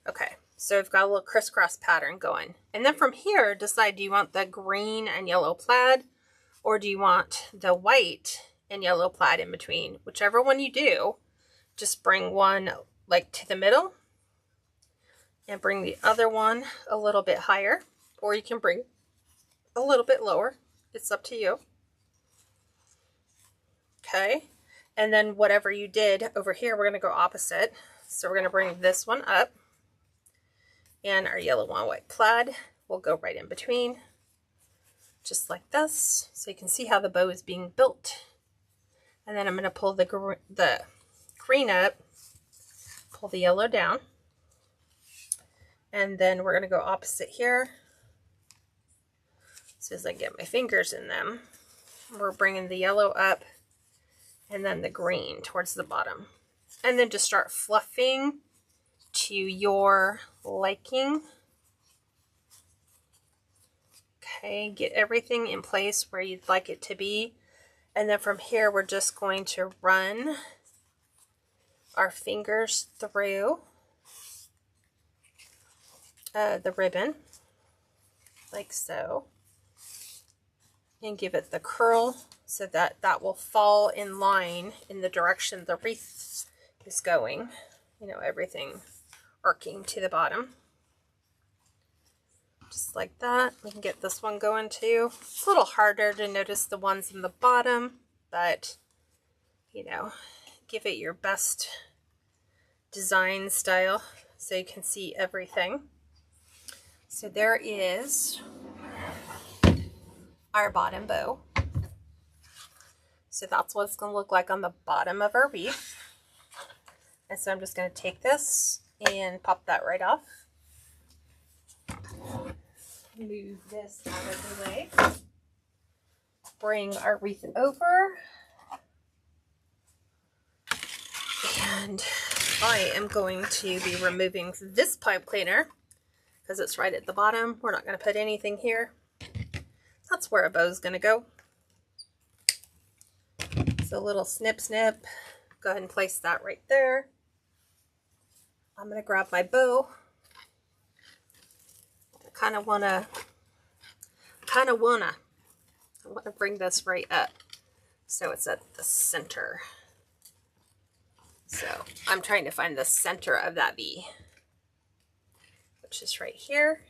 Speaker 1: Okay, so we've got a little crisscross pattern going. And then from here, decide, do you want the green and yellow plaid, or do you want the white and yellow plaid in between? Whichever one you do, just bring one like to the middle and bring the other one a little bit higher, or you can bring a little bit lower. It's up to you. Okay, and then whatever you did over here, we're going to go opposite. So we're going to bring this one up, and our yellow and white plaid will go right in between, just like this. So you can see how the bow is being built. And then I'm going to pull the green up, pull the yellow down, and then we're going to go opposite here. As soon as I get my fingers in them, we're bringing the yellow up and then the green towards the bottom. And then just start fluffing to your liking. Okay, get everything in place where you'd like it to be. And then from here, we're just going to run our fingers through the ribbon, like so, and give it the curl so that that will fall in line in the direction the wreath is going. You know, everything arcing to the bottom. Just like that. We can get this one going too. It's a little harder to notice the ones in the bottom, but, you know, give it your best design style so you can see everything. So there is our bottom bow. So that's what it's going to look like on the bottom of our wreath. And so I'm just going to take this and pop that right off. Move this out of the way. Bring our wreath over. And I am going to be removing this pipe cleaner because it's right at the bottom. We're not going to put anything here. That's where a bow is going to go. So a little snip snip. Go ahead and place that right there. I'm going to grab my bow. I want to bring this right up so it's at the center. So I'm trying to find the center of that V, which is right here.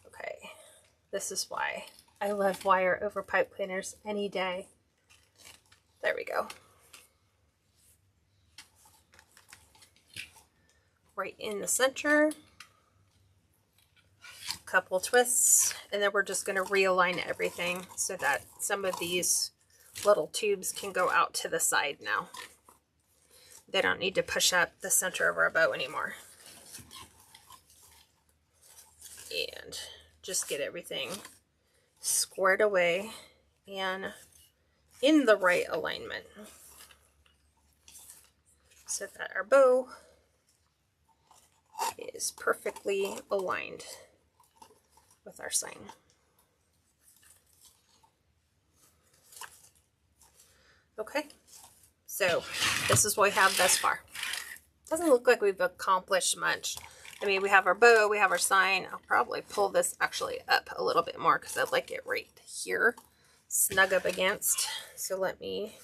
Speaker 1: Okay, this is why I love wire over pipe cleaners any day. There we go. Right in the center. couple twists, and then we're just going to realign everything so that some of these little tubes can go out to the side now. They don't need to push up the center of our bow anymore. And just get everything squared away and in the right alignment so that our bow is perfectly aligned with our sign. Okay, so this is what we have thus far. Doesn't look like we've accomplished much. I mean, we have our bow, we have our sign. I'll probably pull this actually up a little bit more because I'd like it right here, snug up against. So let me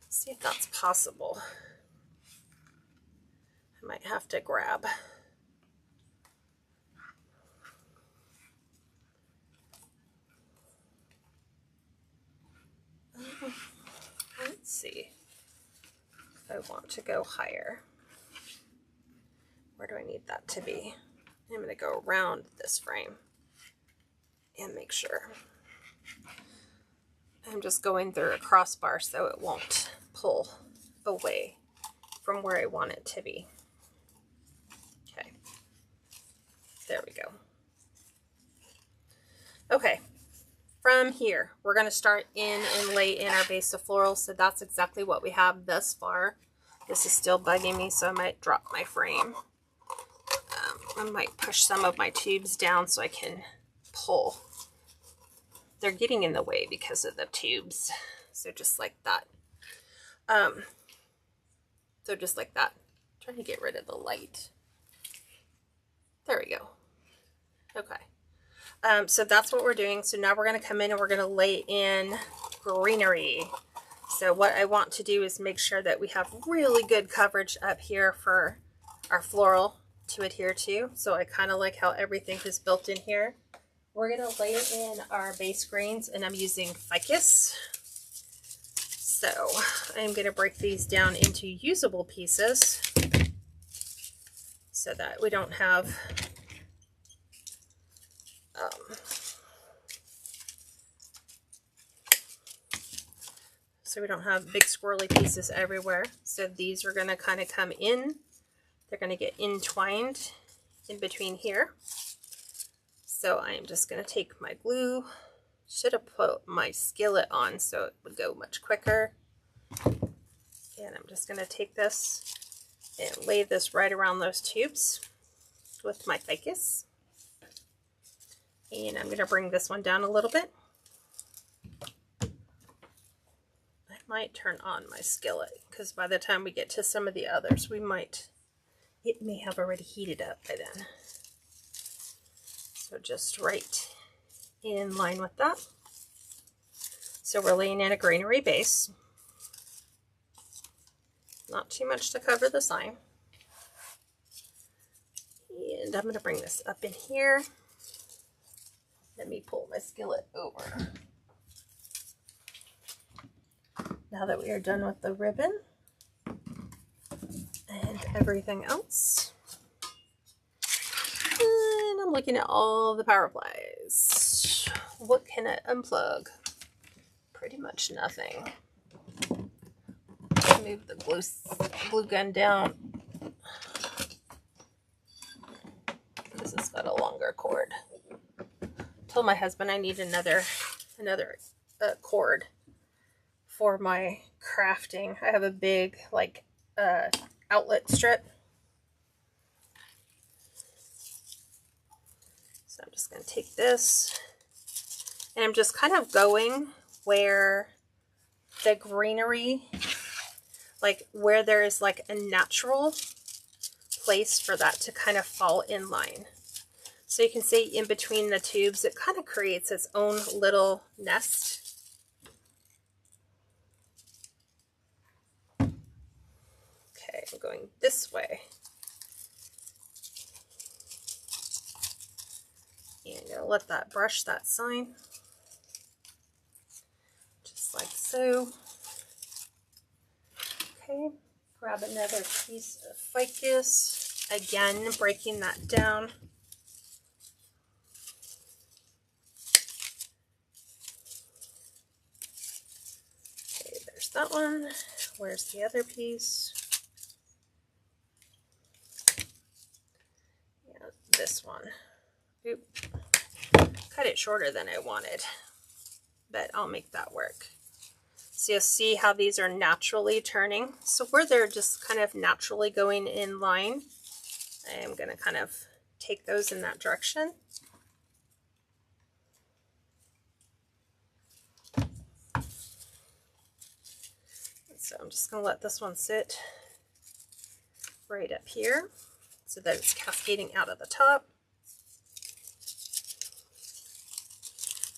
Speaker 1: see if that's possible. I might have to grab. Let's see if I want to go higher. Where do I need that to be? I'm going to go around this frame and make sure. I'm just going through a crossbar so it won't pull away from where I want it to be. Okay, there we go. Okay, from here, we're going to start in and lay in our base of floral. So that's exactly what we have thus far. This is still bugging me, so I might drop my frame. I might push some of my tubes down so I can pull. They're getting in the way because of the tubes. So just like that. So just like that. I'm trying to get rid of the light. There we go. Okay. So that's what we're doing. So now we're going to come in and we're going to lay in greenery. So what I want to do is make sure that we have really good coverage up here for our floral to adhere to. So I kind of like how everything is built in here. We're going to lay in our base greens, and I'm using ficus. So I'm going to break these down into usable pieces so that we don't have big swirly pieces everywhere. So these are going to kind of come in. They're going to get entwined in between here. So I am just going to take my glue. Should have put my skillet on so it would go much quicker. And I'm just going to take this and lay this right around those tubes with my ficus. And I'm going to bring this one down a little bit. I might turn on my skillet because by the time we get to some of the others, it may have already heated up by then. So just right in line with that. So we're laying in a greenery base. Not too much to cover the sign. And I'm going to bring this up in here. Let me pull my skillet over. Now that we are done with the ribbon and everything else. And I'm looking at all the power plies. What can I unplug? Pretty much nothing. Move the glue gun down because it's got a longer cord. Told my husband I need another cord for my crafting. I have a big outlet strip. So I'm just going to take this and I'm just kind of going where the greenery, like where there is like a natural place for that to kind of fall in line. So you can see in between the tubes, it kind of creates its own little nest. Okay, I'm going this way. And I'm going to let that brush that sign. Just like so. Okay, grab another piece of ficus. Again, breaking that down. that one. Where's the other piece? Yeah, this one. Oop. Cut it shorter than I wanted, but I'll make that work. So you'll see how these are naturally turning. So where they're just kind of naturally going in line, I am going to kind of take those in that direction. So I'm just going to let this one sit right up here so that it's cascading out of the top.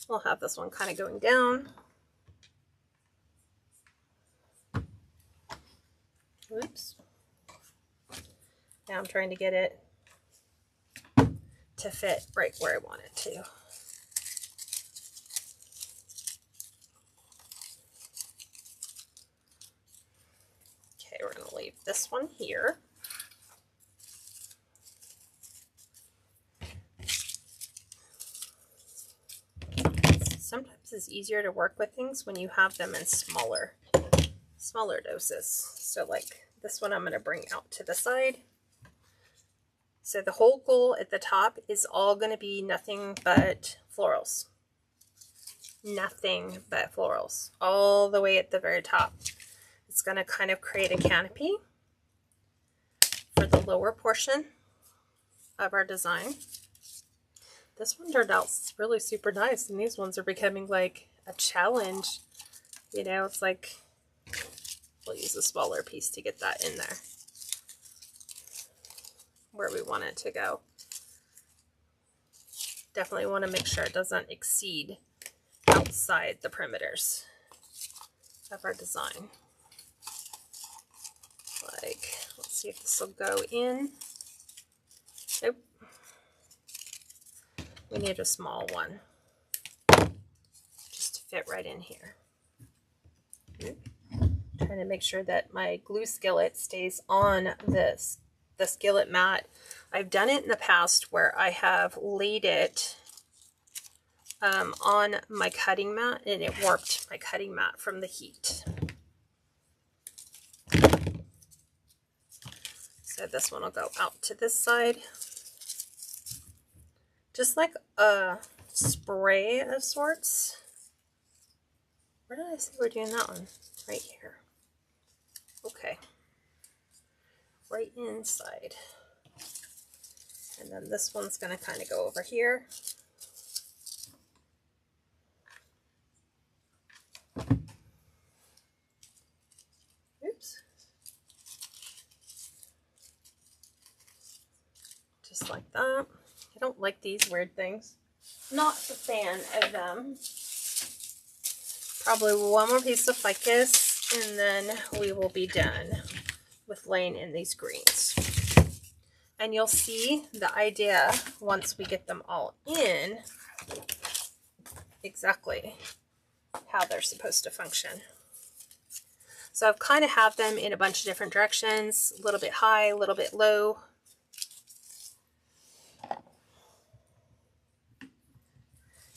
Speaker 1: We'll have this one kind of going down. Oops. Now I'm trying to get it to fit right where I want it to. Okay, we're going to leave this one here. Sometimes it's easier to work with things when you have them in smaller doses. So like this one I'm going to bring out to the side. So the whole goal at the top is all going to be nothing but florals. Nothing but florals. All the way at the very top. It's going to kind of create a canopy for the lower portion of our design. This one turned out really super nice, and these ones are becoming like a challenge. You know, it's like, we'll use a smaller piece to get that in there where we want it to go. Definitely want to make sure it doesn't exceed outside the perimeters of our design. Like, let's see if this will go in. Nope. We need a small one just to fit right in here. Trying to make sure that my glue skillet stays on the skillet mat. I've done it in the past where I have laid it on my cutting mat and it warped my cutting mat from the heat. So this one will go out to this side. Just like a spray of sorts. Where did I say we're doing that one? Right here. Okay. Right inside. And then this one's going to kind of go over here. Oops. Just like that. I don't like these weird things. Not a fan of them. Probably one more piece of ficus and then we will be done with laying in these greens. And you'll see the idea once we get them all in exactly how they're supposed to function. So I've kind of have them in a bunch of different directions, a little bit high, a little bit low.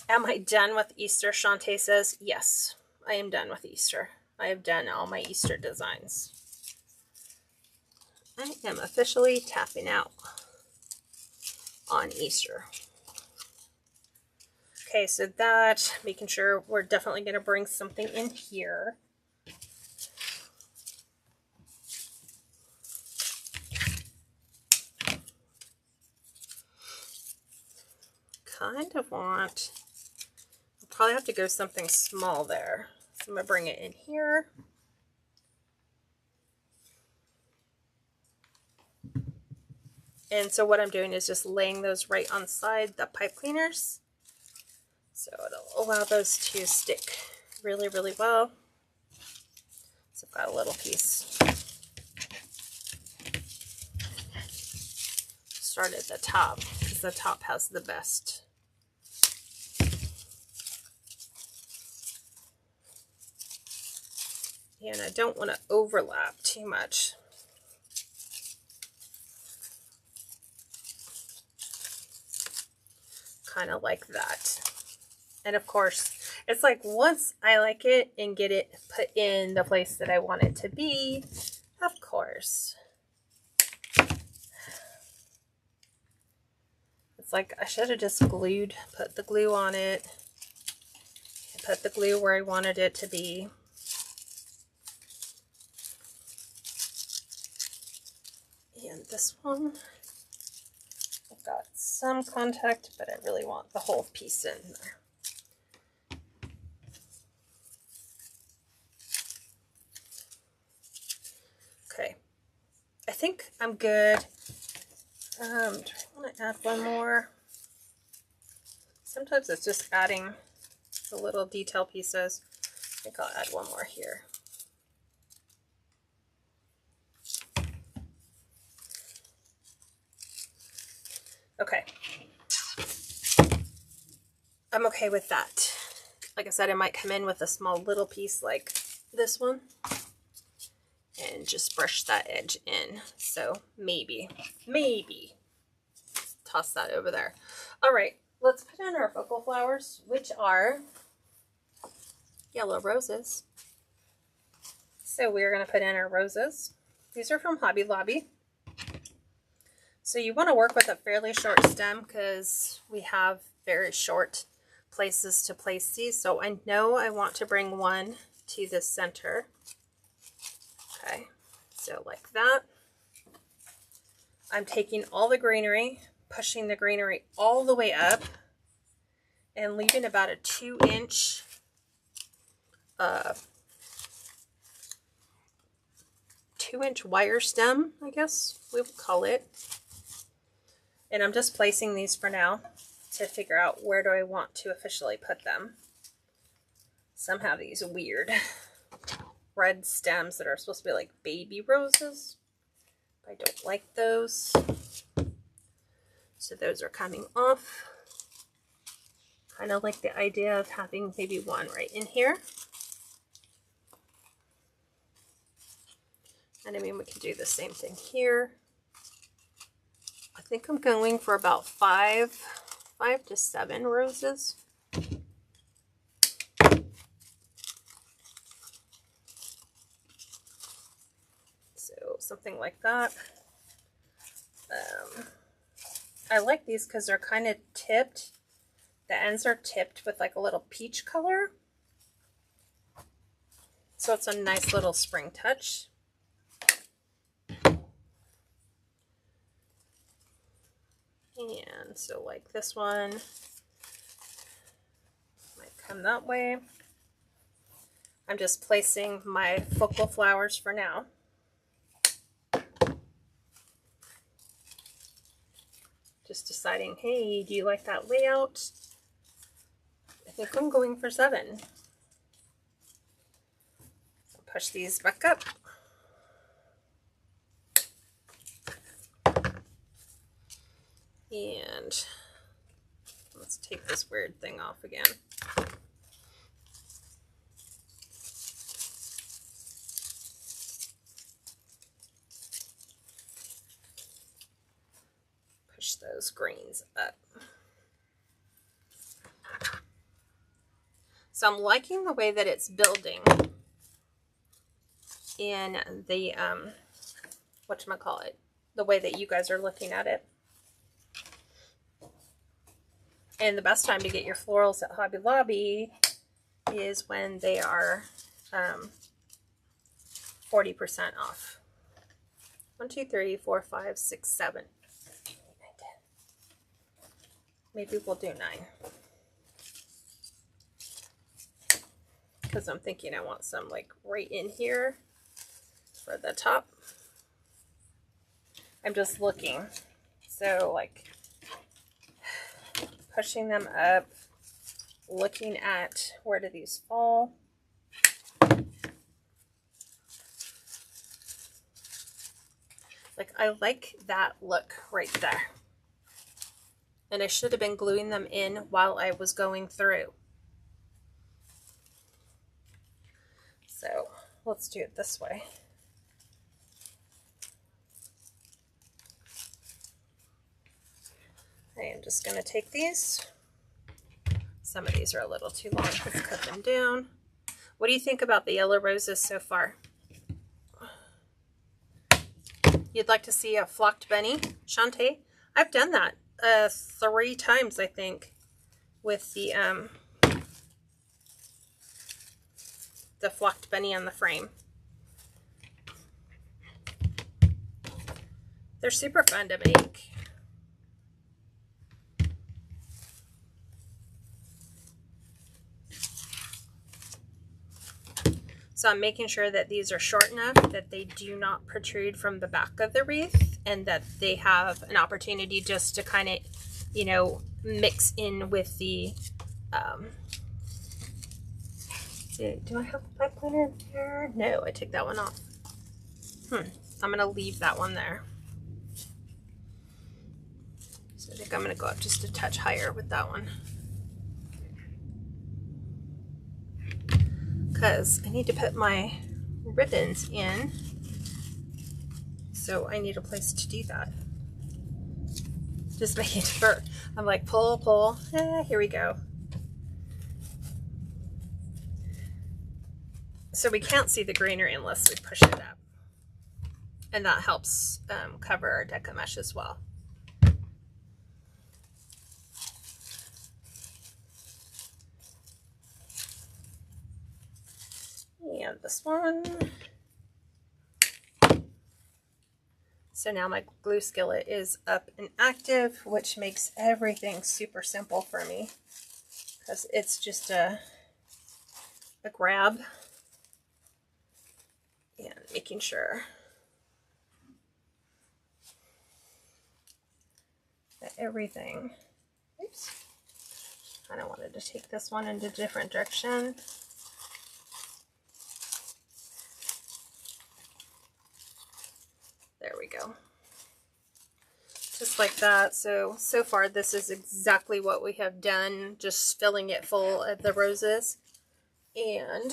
Speaker 1: Am I done with Easter? Shantae says, yes, I am done with Easter. I have done all my Easter designs. I am officially tapping out on Easter. Okay, so that, making sure we're definitely going to bring something in here. Kind of want, I'll probably have to go something small there. So I'm going to bring it in here. And so what I'm doing is just laying those right on side the pipe cleaners. So it'll allow those to stick really, really well. So I've got a little piece. Start at the top because the top has the best. And I don't want to overlap too much. Kind of like that. And of course, It's like once I like it and get it put in the place that I want it to be, of course. It's like I should have just put the glue on it, put the glue where I wanted it to be. And this one, I've got some contact, but I really want the whole piece in there. Okay, I think I'm good. Do I want to add one more? Sometimes it's just adding the little detail pieces. I think I'll add one more here. Okay. I'm okay with that. Like I said, I might come in with a small little piece like this one and just brush that edge in. So maybe toss that over there. All right, let's put in our focal flowers, which are yellow roses. So we're going to put in our roses. These are from Hobby Lobby. So you want to work with a fairly short stem because we have very short places to place these. So I know I want to bring one to the center. Okay, so like that. I'm taking all the greenery, pushing the greenery all the way up, and leaving about a 2-inch wire stem, I guess we would call it. And I'm just placing these for now to figure out where do I want to officially put them. Some have these weird red stems that are supposed to be like baby roses. I don't like those. So those are coming off. Kind of like the idea of having maybe one right in here. And I mean, we can do the same thing here. I think I'm going for about 5 to 7 roses. So something like that. I like these because they're kind of tipped. The ends are tipped with like a little peach color. So it's a nice little spring touch. And so like this one might come that way. I'm just placing my focal flowers for now. Just deciding, hey, do you like that layout? I think I'm going for 7. Push these back up. And let's take this weird thing off again. Push those greens up. So I'm liking the way that it's building in the, whatchamacallit, the way that you guys are looking at it. And the best time to get your florals at Hobby Lobby is when they are 40% off. 1, 2, 3, 4, 5, 6, 7, 8, 9, 10. Maybe we'll do 9. Because I'm thinking I want some like right in here for the top. I'm just looking. So like pushing them up, looking at where do these fall. Like I like that look right there. And I should have been gluing them in while I was going through. So let's do it this way. I am just going to take these. Some of these are a little too long. Let's cut them down. What do you think about the yellow roses so far? You'd like to see a flocked bunny, Shantae? I've done that 3 times, I think, with the flocked bunny on the frame. They're super fun to make. So I'm making sure that these are short enough that they do not protrude from the back of the wreath, and that they have an opportunity just to kind of, you know, mix in with the, do I have a pipe cleaner in there? No, I took that one off. I'm going to leave that one there. So I think I'm going to go up just a touch higher with that one. Because I need to put my ribbons in. So I need a place to do that. Just making sure. I'm like, pull, pull. Here we go. So we can't see the greenery unless we push it up. And that helps cover our Deco Mesh as well. And this one. So now my glue skillet is up and active, which makes everything super simple for me, because it's just a grab and making sure that everything, oops, kind of wanted to take this one in a different direction. There we go. Just like that. So far this is exactly what we have done, just filling it full of the roses. And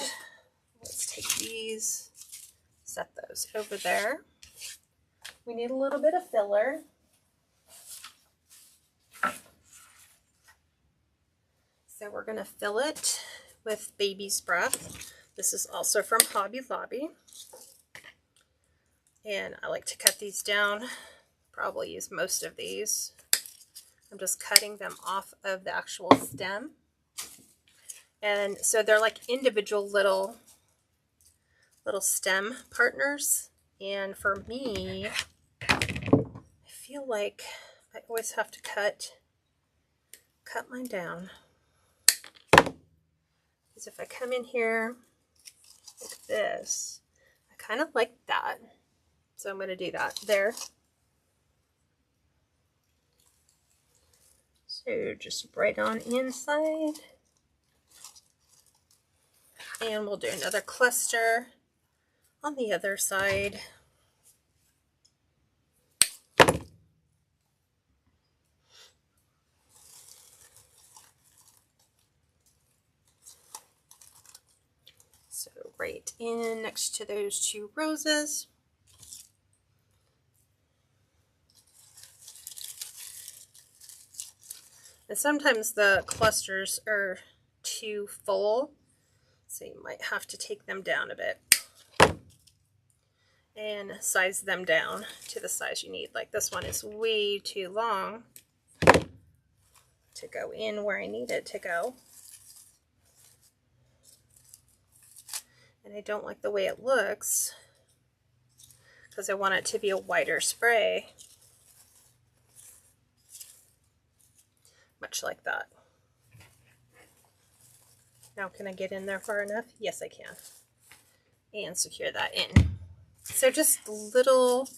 Speaker 1: let's take these, set those over there. We need a little bit of filler. So we're going to fill it with Baby's Breath. This is also from Hobby Lobby. And I like to cut these down, probably use most of these. I'm just cutting them off of the actual stem. And so they're like individual little stem partners. And for me, I feel like I always have to cut mine down. Because if I come in here like this, I kind of like that. So I'm going to do that there. So just right on inside. And we'll do another cluster on the other side. So right in next to those 2 roses. And sometimes the clusters are too full, so you might have to take them down a bit and size them down to the size you need. Like this one is way too long to go in where I need it to go. And I don't like the way it looks because I want it to be a wider spray. Much like that. Now can I get in there far enough? Yes, I can. And secure that in. So just little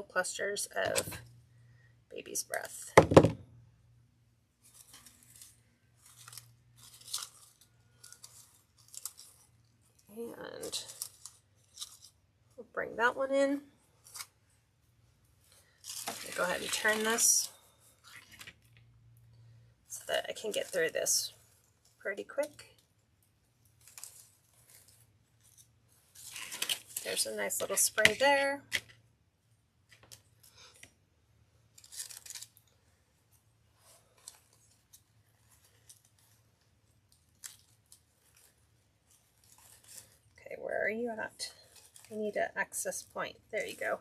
Speaker 1: clusters of Baby's Breath. And we'll bring that one in. Go ahead and turn this so that I can get through this pretty quick. There's a nice little spray there. you at? I need an access point. There you go.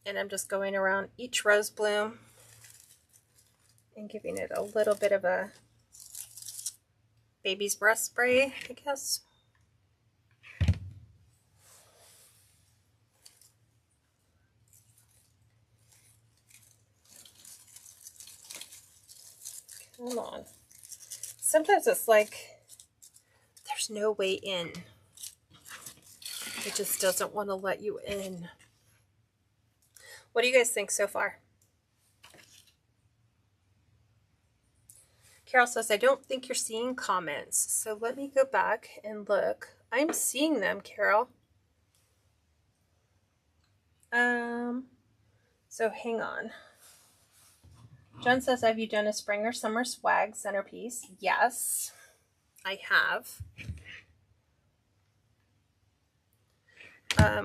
Speaker 1: And I'm just going around each rose bloom and giving it a little bit of a baby's breath spray, I guess. Come on. Sometimes it's like there's no way in. It just doesn't want to let you in. What do you guys think so far? Carol says, I don't think you're seeing comments. So let me go back and look. I'm seeing them, Carol. So hang on. Jen says, have you done a spring or summer swag centerpiece? Yes, I have.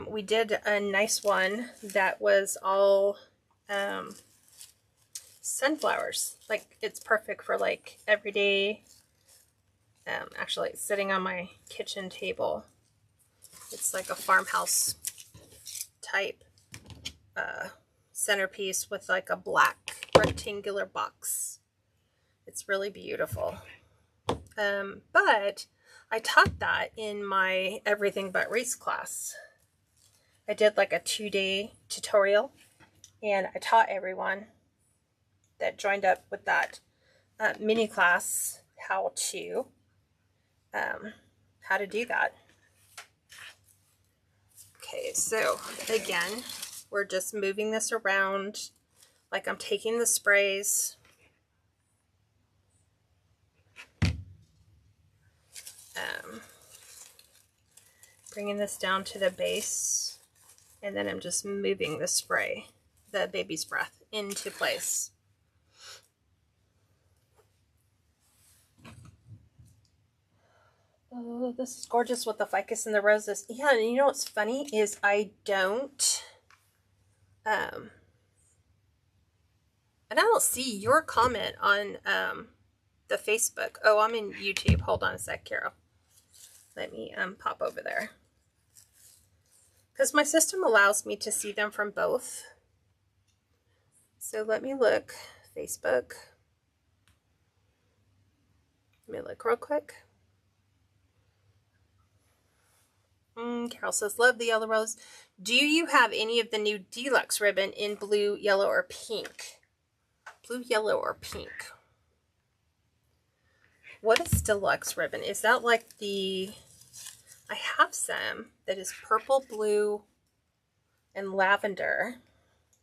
Speaker 1: We did a nice one that was all sunflowers. Like, it's perfect for like everyday. Actually, it's sitting on my kitchen table. It's like a farmhouse type centerpiece with like a black rectangular box. It's really beautiful. But I taught that in my Everything But Wreaths class. I did like a 2-day tutorial, and I taught everyone that joined up with that mini class how to do that. Okay, so again, we're just moving this around. Like, I'm taking the sprays, bringing this down to the base, and then I'm just moving the spray, the baby's breath, into place. Oh, this is gorgeous with the ficus and the roses. Yeah, and you know what's funny is I don't see your comment on the Facebook. Oh, I'm in YouTube. Hold on a sec, Carol. Let me pop over there. Because my system allows me to see them from both. So let me look. Facebook. Let me look real quick. Carol says, love the yellow rose. Do you have any of the new deluxe ribbon in blue, yellow, or pink? Blue, yellow, or pink? What is deluxe ribbon? Is that like the... I have some that is purple, blue, and lavender.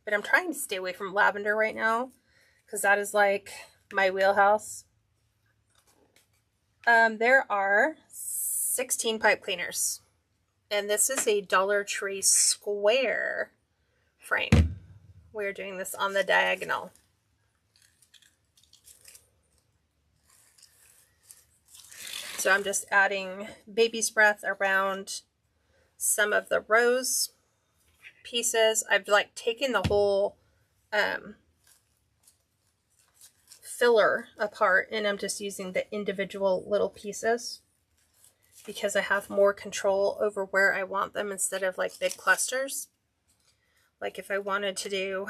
Speaker 1: But I'm trying to stay away from lavender right now, because that is like my wheelhouse. There are 16 pipe cleaners. And this is a Dollar Tree square frame. We're doing this on the diagonal. So I'm just adding baby's breath around some of the rose pieces. I've like taken the whole filler apart, and I'm just using the individual little pieces, because I have more control over where I want them instead of like big clusters. Like if I wanted to do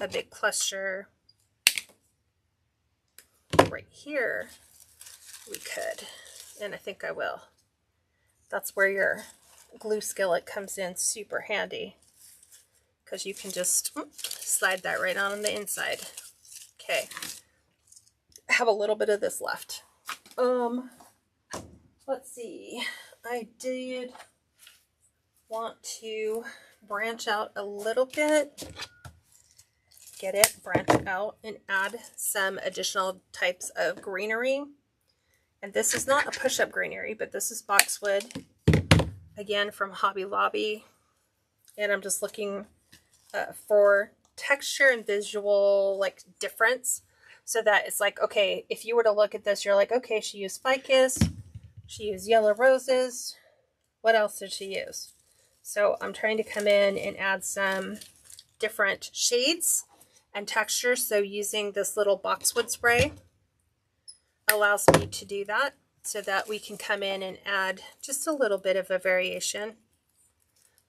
Speaker 1: a big cluster right here, we could, and I think I will. That's where your glue skillet comes in super handy, because you can just slide that right on the inside. Okay, I have a little bit of this left. Let's see, I did want to branch out a little bit, get it branched out, and add some additional types of greenery. And this is not a push-up greenery, but this is boxwood, again from Hobby Lobby. And I'm just looking for texture and visual like difference, so that it's like, okay, if you were to look at this, you're like, okay, she used ficus, she used yellow roses. What else did she use? So I'm trying to come in and add some different shades and textures. So using this little boxwood spray, allows me to do that so that we can come in and add just a little bit of a variation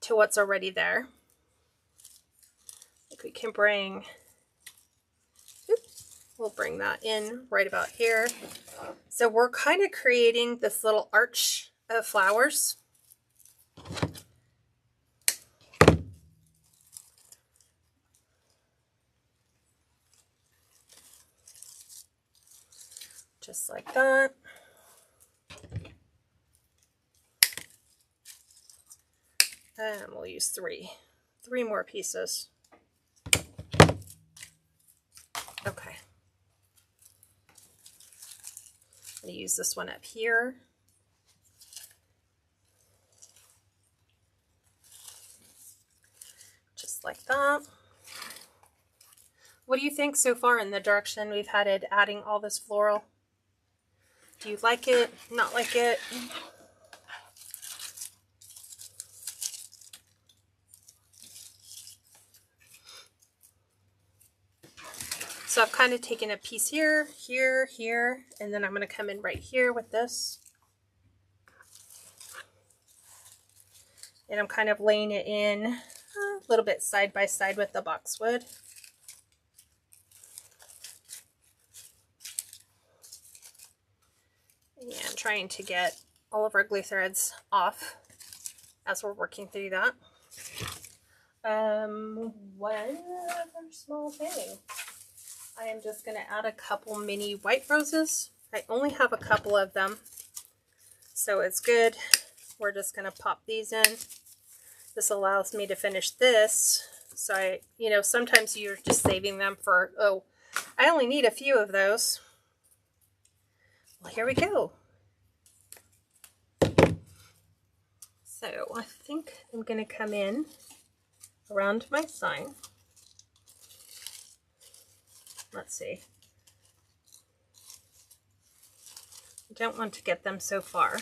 Speaker 1: to what's already there. Like we can bring, we'll bring that in right about here. So we're kind of creating this little arch of flowers. Just like that. And we'll use three more pieces. Okay. I'm going to use this one up here. Just like that. What do you think so far in the direction we've headed adding all this floral? Do you like it? Not like it? So I've kind of taken a piece here, here, here, and then I'm going to come in right here with this. And I'm kind of laying it in a little bit side by side with the boxwood. And trying to get all of our glue threads off as we're working through that. One other small thing. I am just going to add a couple mini white roses. I only have a couple of them, so it's good. We're just going to pop these in. This allows me to finish this. So you know, sometimes you're just saving them for, oh, I only need a few of those. Well, here we go. So I think I'm going to come in around my sign. Let's see. I don't want to get them so far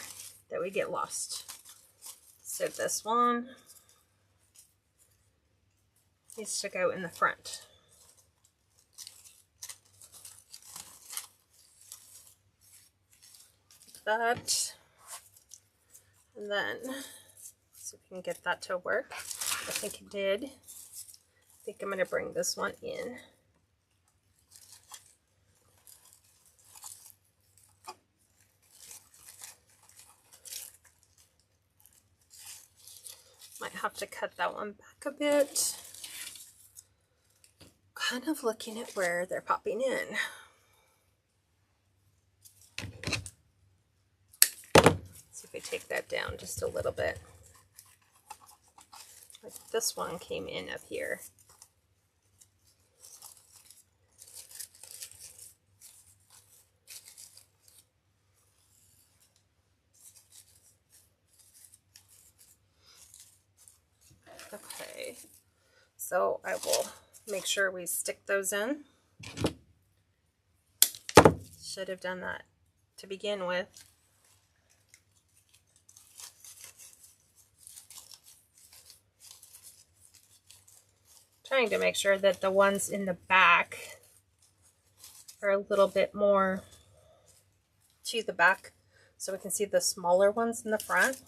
Speaker 1: that we get lost. So this one needs to go in the front. That. And then, see if we can get that to work. I think it did. I think I'm going to bring this one in. Might have to cut that one back a bit. Kind of looking at where they're popping in. See if we take that down just a little bit. Like this one came in up here. Okay, so I will make sure we stick those in. Should have done that to begin with. Trying to make sure that the ones in the back are a little bit more to the back so we can see the smaller ones in the front.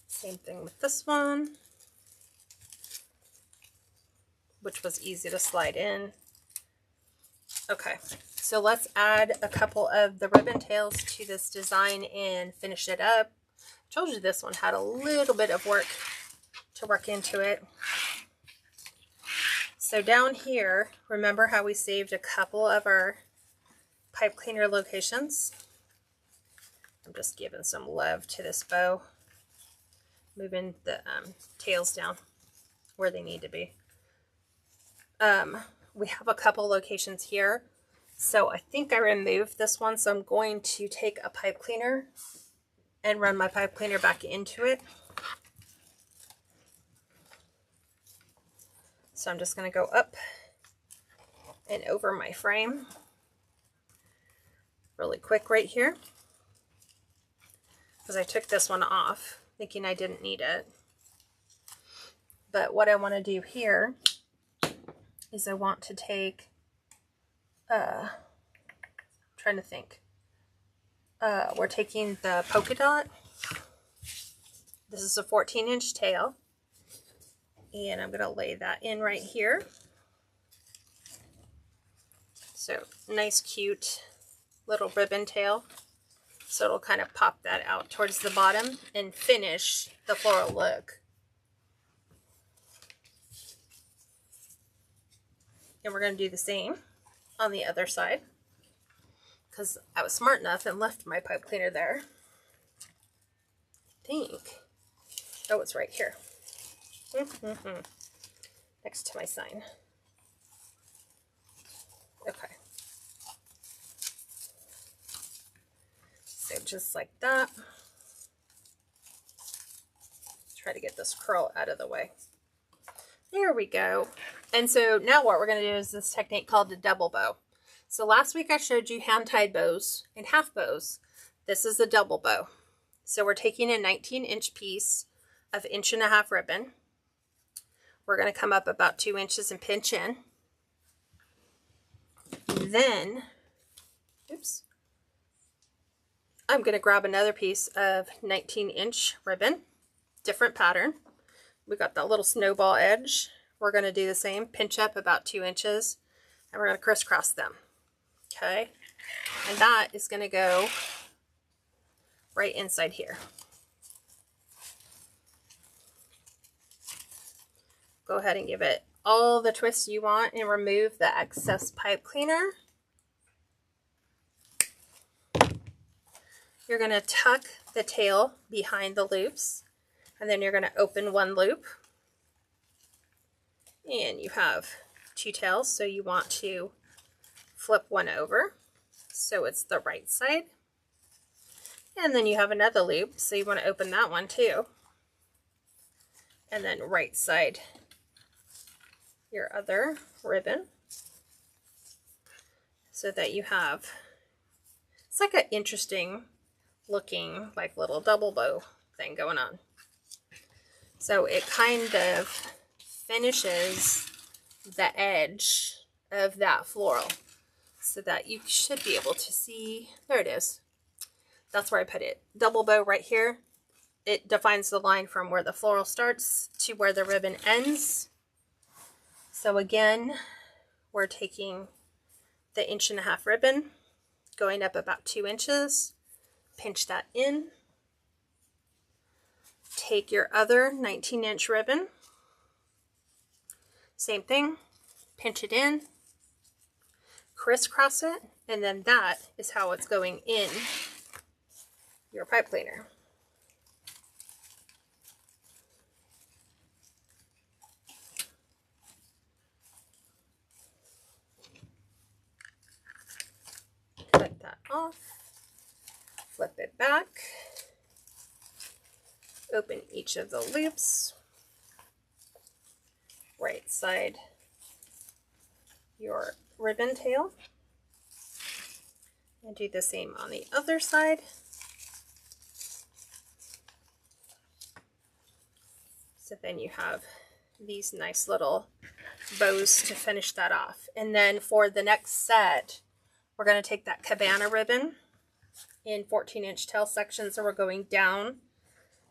Speaker 1: Same thing with this one, which was easy to slide in. Okay, so let's add a couple of the ribbon tails to this design and finish it up. I told you this one had a little bit of work to work into it. So down here, remember how we saved a couple of our pipe cleaner locations? I'm just giving some love to this bow. Moving the tails down where they need to be. We have a couple locations here. So I think I removed this one. So I'm going to take a pipe cleaner and run my pipe cleaner back into it. So I'm just going to go up and over my frame really quick right here, because I took this one off thinking I didn't need it. But what I want to do here is I want to take trying to think. We're taking the polka dot. This is a 14-inch tail. And I'm going to lay that in right here. So nice, cute little ribbon tail. So it'll kind of pop that out towards the bottom and finish the floral look. And we're going to do the same on the other side, because I was smart enough and left my pipe cleaner there. I think. Oh, it's right here. Next to my sign. Okay. So just like that. Try to get this curl out of the way. There we go. And so now what we're going to do is this technique called a double bow. So last week I showed you hand-tied bows and half bows. This is a double bow. So we're taking a 19-inch piece of 1.5 inch ribbon. We're going to come up about 2 inches and pinch in. Then, oops, I'm going to grab another piece of 19-inch ribbon, different pattern. We got that little snowball edge. We're going to do the same, pinch up about 2 inches, and we're going to crisscross them. Okay, and that is going to go right inside here. Go ahead and give it all the twists you want and remove the excess pipe cleaner. You're going to tuck the tail behind the loops, and then you're going to open one loop. And you have 2 tails, so you want to flip one over so it's the right side. And then you have another loop, so you want to open that one too. And then right side your other ribbon, so that you have, it's like an interesting looking like little double bow thing going on. So it kind of finishes the edge of that floral, so that you should be able to see, there it is. That's where I put it. Double bow right here. It defines the line from where the floral starts to where the ribbon ends. So again, we're taking the 1.5 inch ribbon, going up about 2 inches, pinch that in. Take your other 19-inch ribbon, same thing, pinch it in, crisscross it, and then that is how it's going in your pipe cleaner. Cut that off, flip it back, open each of the loops, right side your ribbon tail, and do the same on the other side. So then you have these nice little bows to finish that off. And then for the next set, we're going to take that cabana ribbon in 14-inch tail sections, so we're going down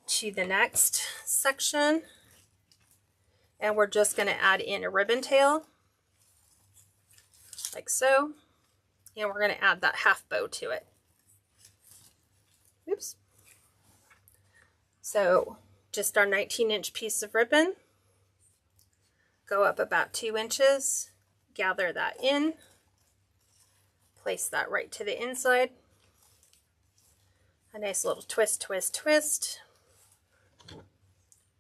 Speaker 1: to the next section, and we're just going to add in a ribbon tail like so, and we're going to add that half bow to it. Oops. So just our 19-inch piece of ribbon, go up about 2 inches, gather that in, place that right to the inside, a nice little twist, twist, twist.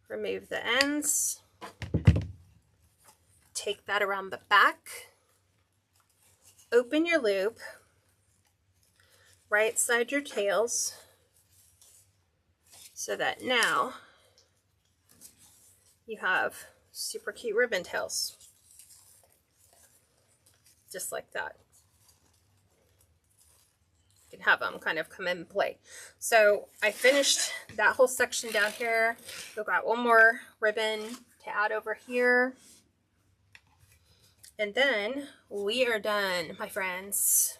Speaker 1: Remove the ends, take that around the back, open your loop, right side your tails, so that now you have super cute ribbon tails, just like that. You can have them kind of come in play. So I finished that whole section down here. We've got one more ribbon to add over here. And then we are done, my friends.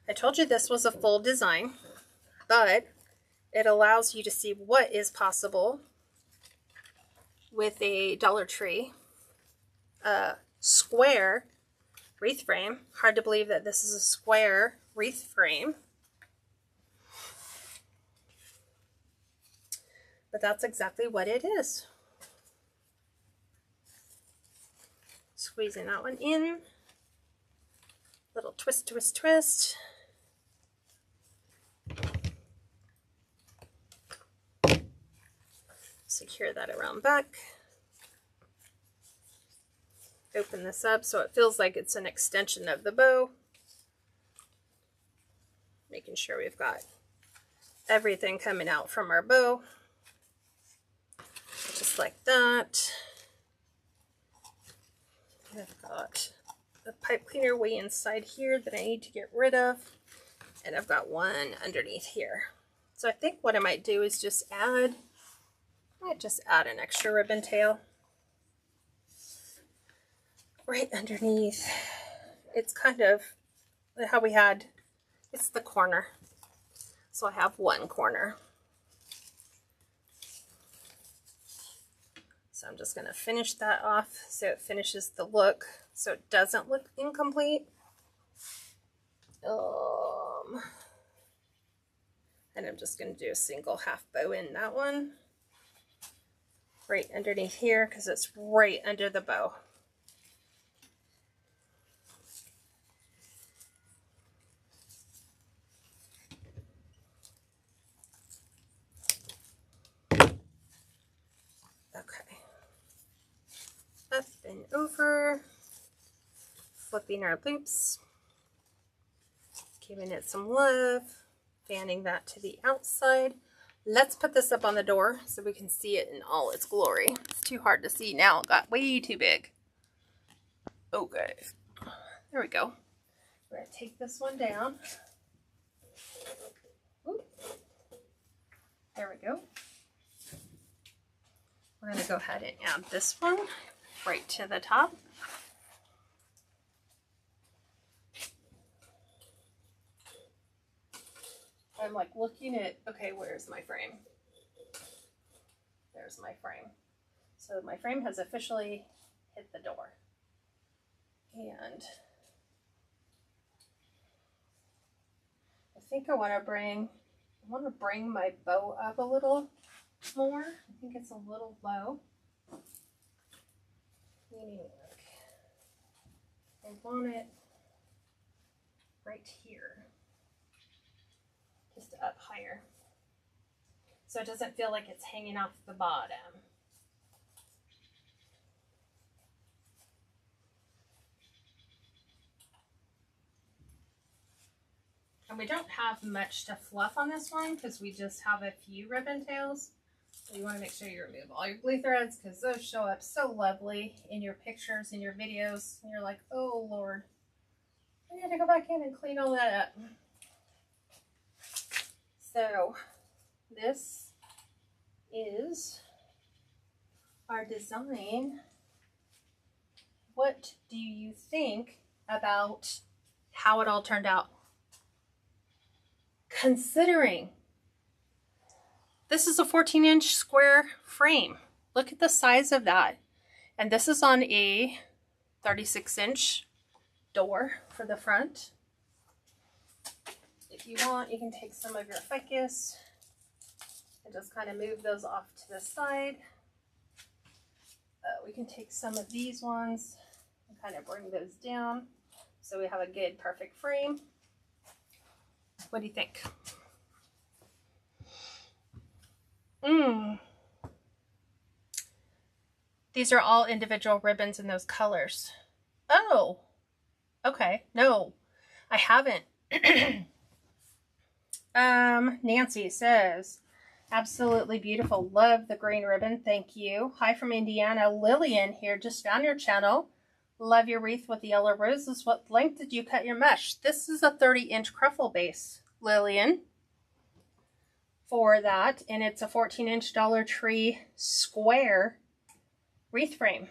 Speaker 1: I told you this was a full design, but it allows you to see what is possible with a Dollar Tree square wreath frame. Hard to believe that this is a square wreath frame. But that's exactly what it is. Squeezing that one in. Little twist, twist, twist. Secure that around back. Open this up so it feels like it's an extension of the bow. Making sure we've got everything coming out from our bow. Just like that. I've got a pipe cleaner way inside here that I need to get rid of. And I've got one underneath here. So I think what I might do is just add an extra ribbon tail right underneath. It's kind of how we had, it's the corner. So I have one corner. So I'm just going to finish that off so it finishes the look, so it doesn't look incomplete. And I'm just going to do a single half bow in that one. Right underneath here, because it's right under the bow. Okay. Up and over. Flipping our loops. Giving it some love. Fanning that to the outside. Let's put this up on the door so we can see it in all its glory. It's too hard to see now. It got way too big. Okay. There we go. We're going to take this one down. Ooh. There we go. We're going to go ahead and add this one right to the top. I'm like looking at, okay, where's my frame? There's my frame. So my frame has officially hit the door. And I think I want to bring my bow up a little more. I think it's a little low. Meaning, I want it right here. Just up higher. So it doesn't feel like it's hanging off the bottom. And we don't have much to fluff on this one because we just have a few ribbon tails. So you want to make sure you remove all your glue threads because those show up so lovely in your pictures, in your videos. And you're like, oh Lord, I had to go back in and clean all that up. So this is our design. What do you think about how it all turned out? Considering this is a 14-inch square frame. Look at the size of that. And this is on a 36-inch door for the front. If you want, you can take some of your ficus and just kind of move those off to the side. We can take some of these ones and kind of bring those down so we have a good, perfect frame. What do you think? These are all individual ribbons in those colors. Oh, okay. No, I haven't. Nancy says, absolutely beautiful. Love the green ribbon. Thank you. Hi from Indiana. Lillian here. Just found your channel. Love your wreath with the yellow roses. What length did you cut your mesh? This is a 30-inch Cruffle base, Lillian, for that. And it's a 14-inch Dollar Tree square wreath frame.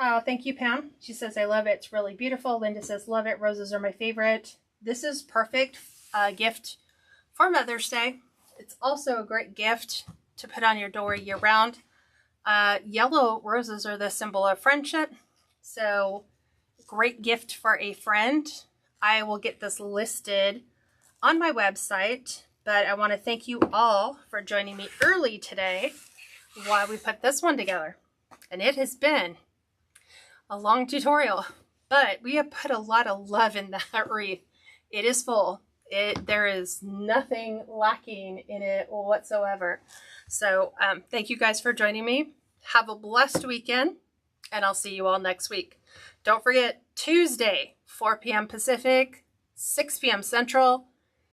Speaker 1: Oh, thank you, Pam. She says, I love it. It's really beautiful. Linda says, love it. Roses are my favorite. This is perfect gift for Mother's Day. It's also a great gift to put on your door year round. Yellow roses are the symbol of friendship. So great gift for a friend. I will get this listed on my website, but I want to thank you all for joining me early today while we put this one together. And it has been a long tutorial, but we have put a lot of love in that wreath. It is full. There is nothing lacking in it whatsoever. So thank you guys for joining me. Have a blessed weekend, and I'll see you all next week. Don't forget, Tuesday, 4 p.m. Pacific, 6 p.m. Central,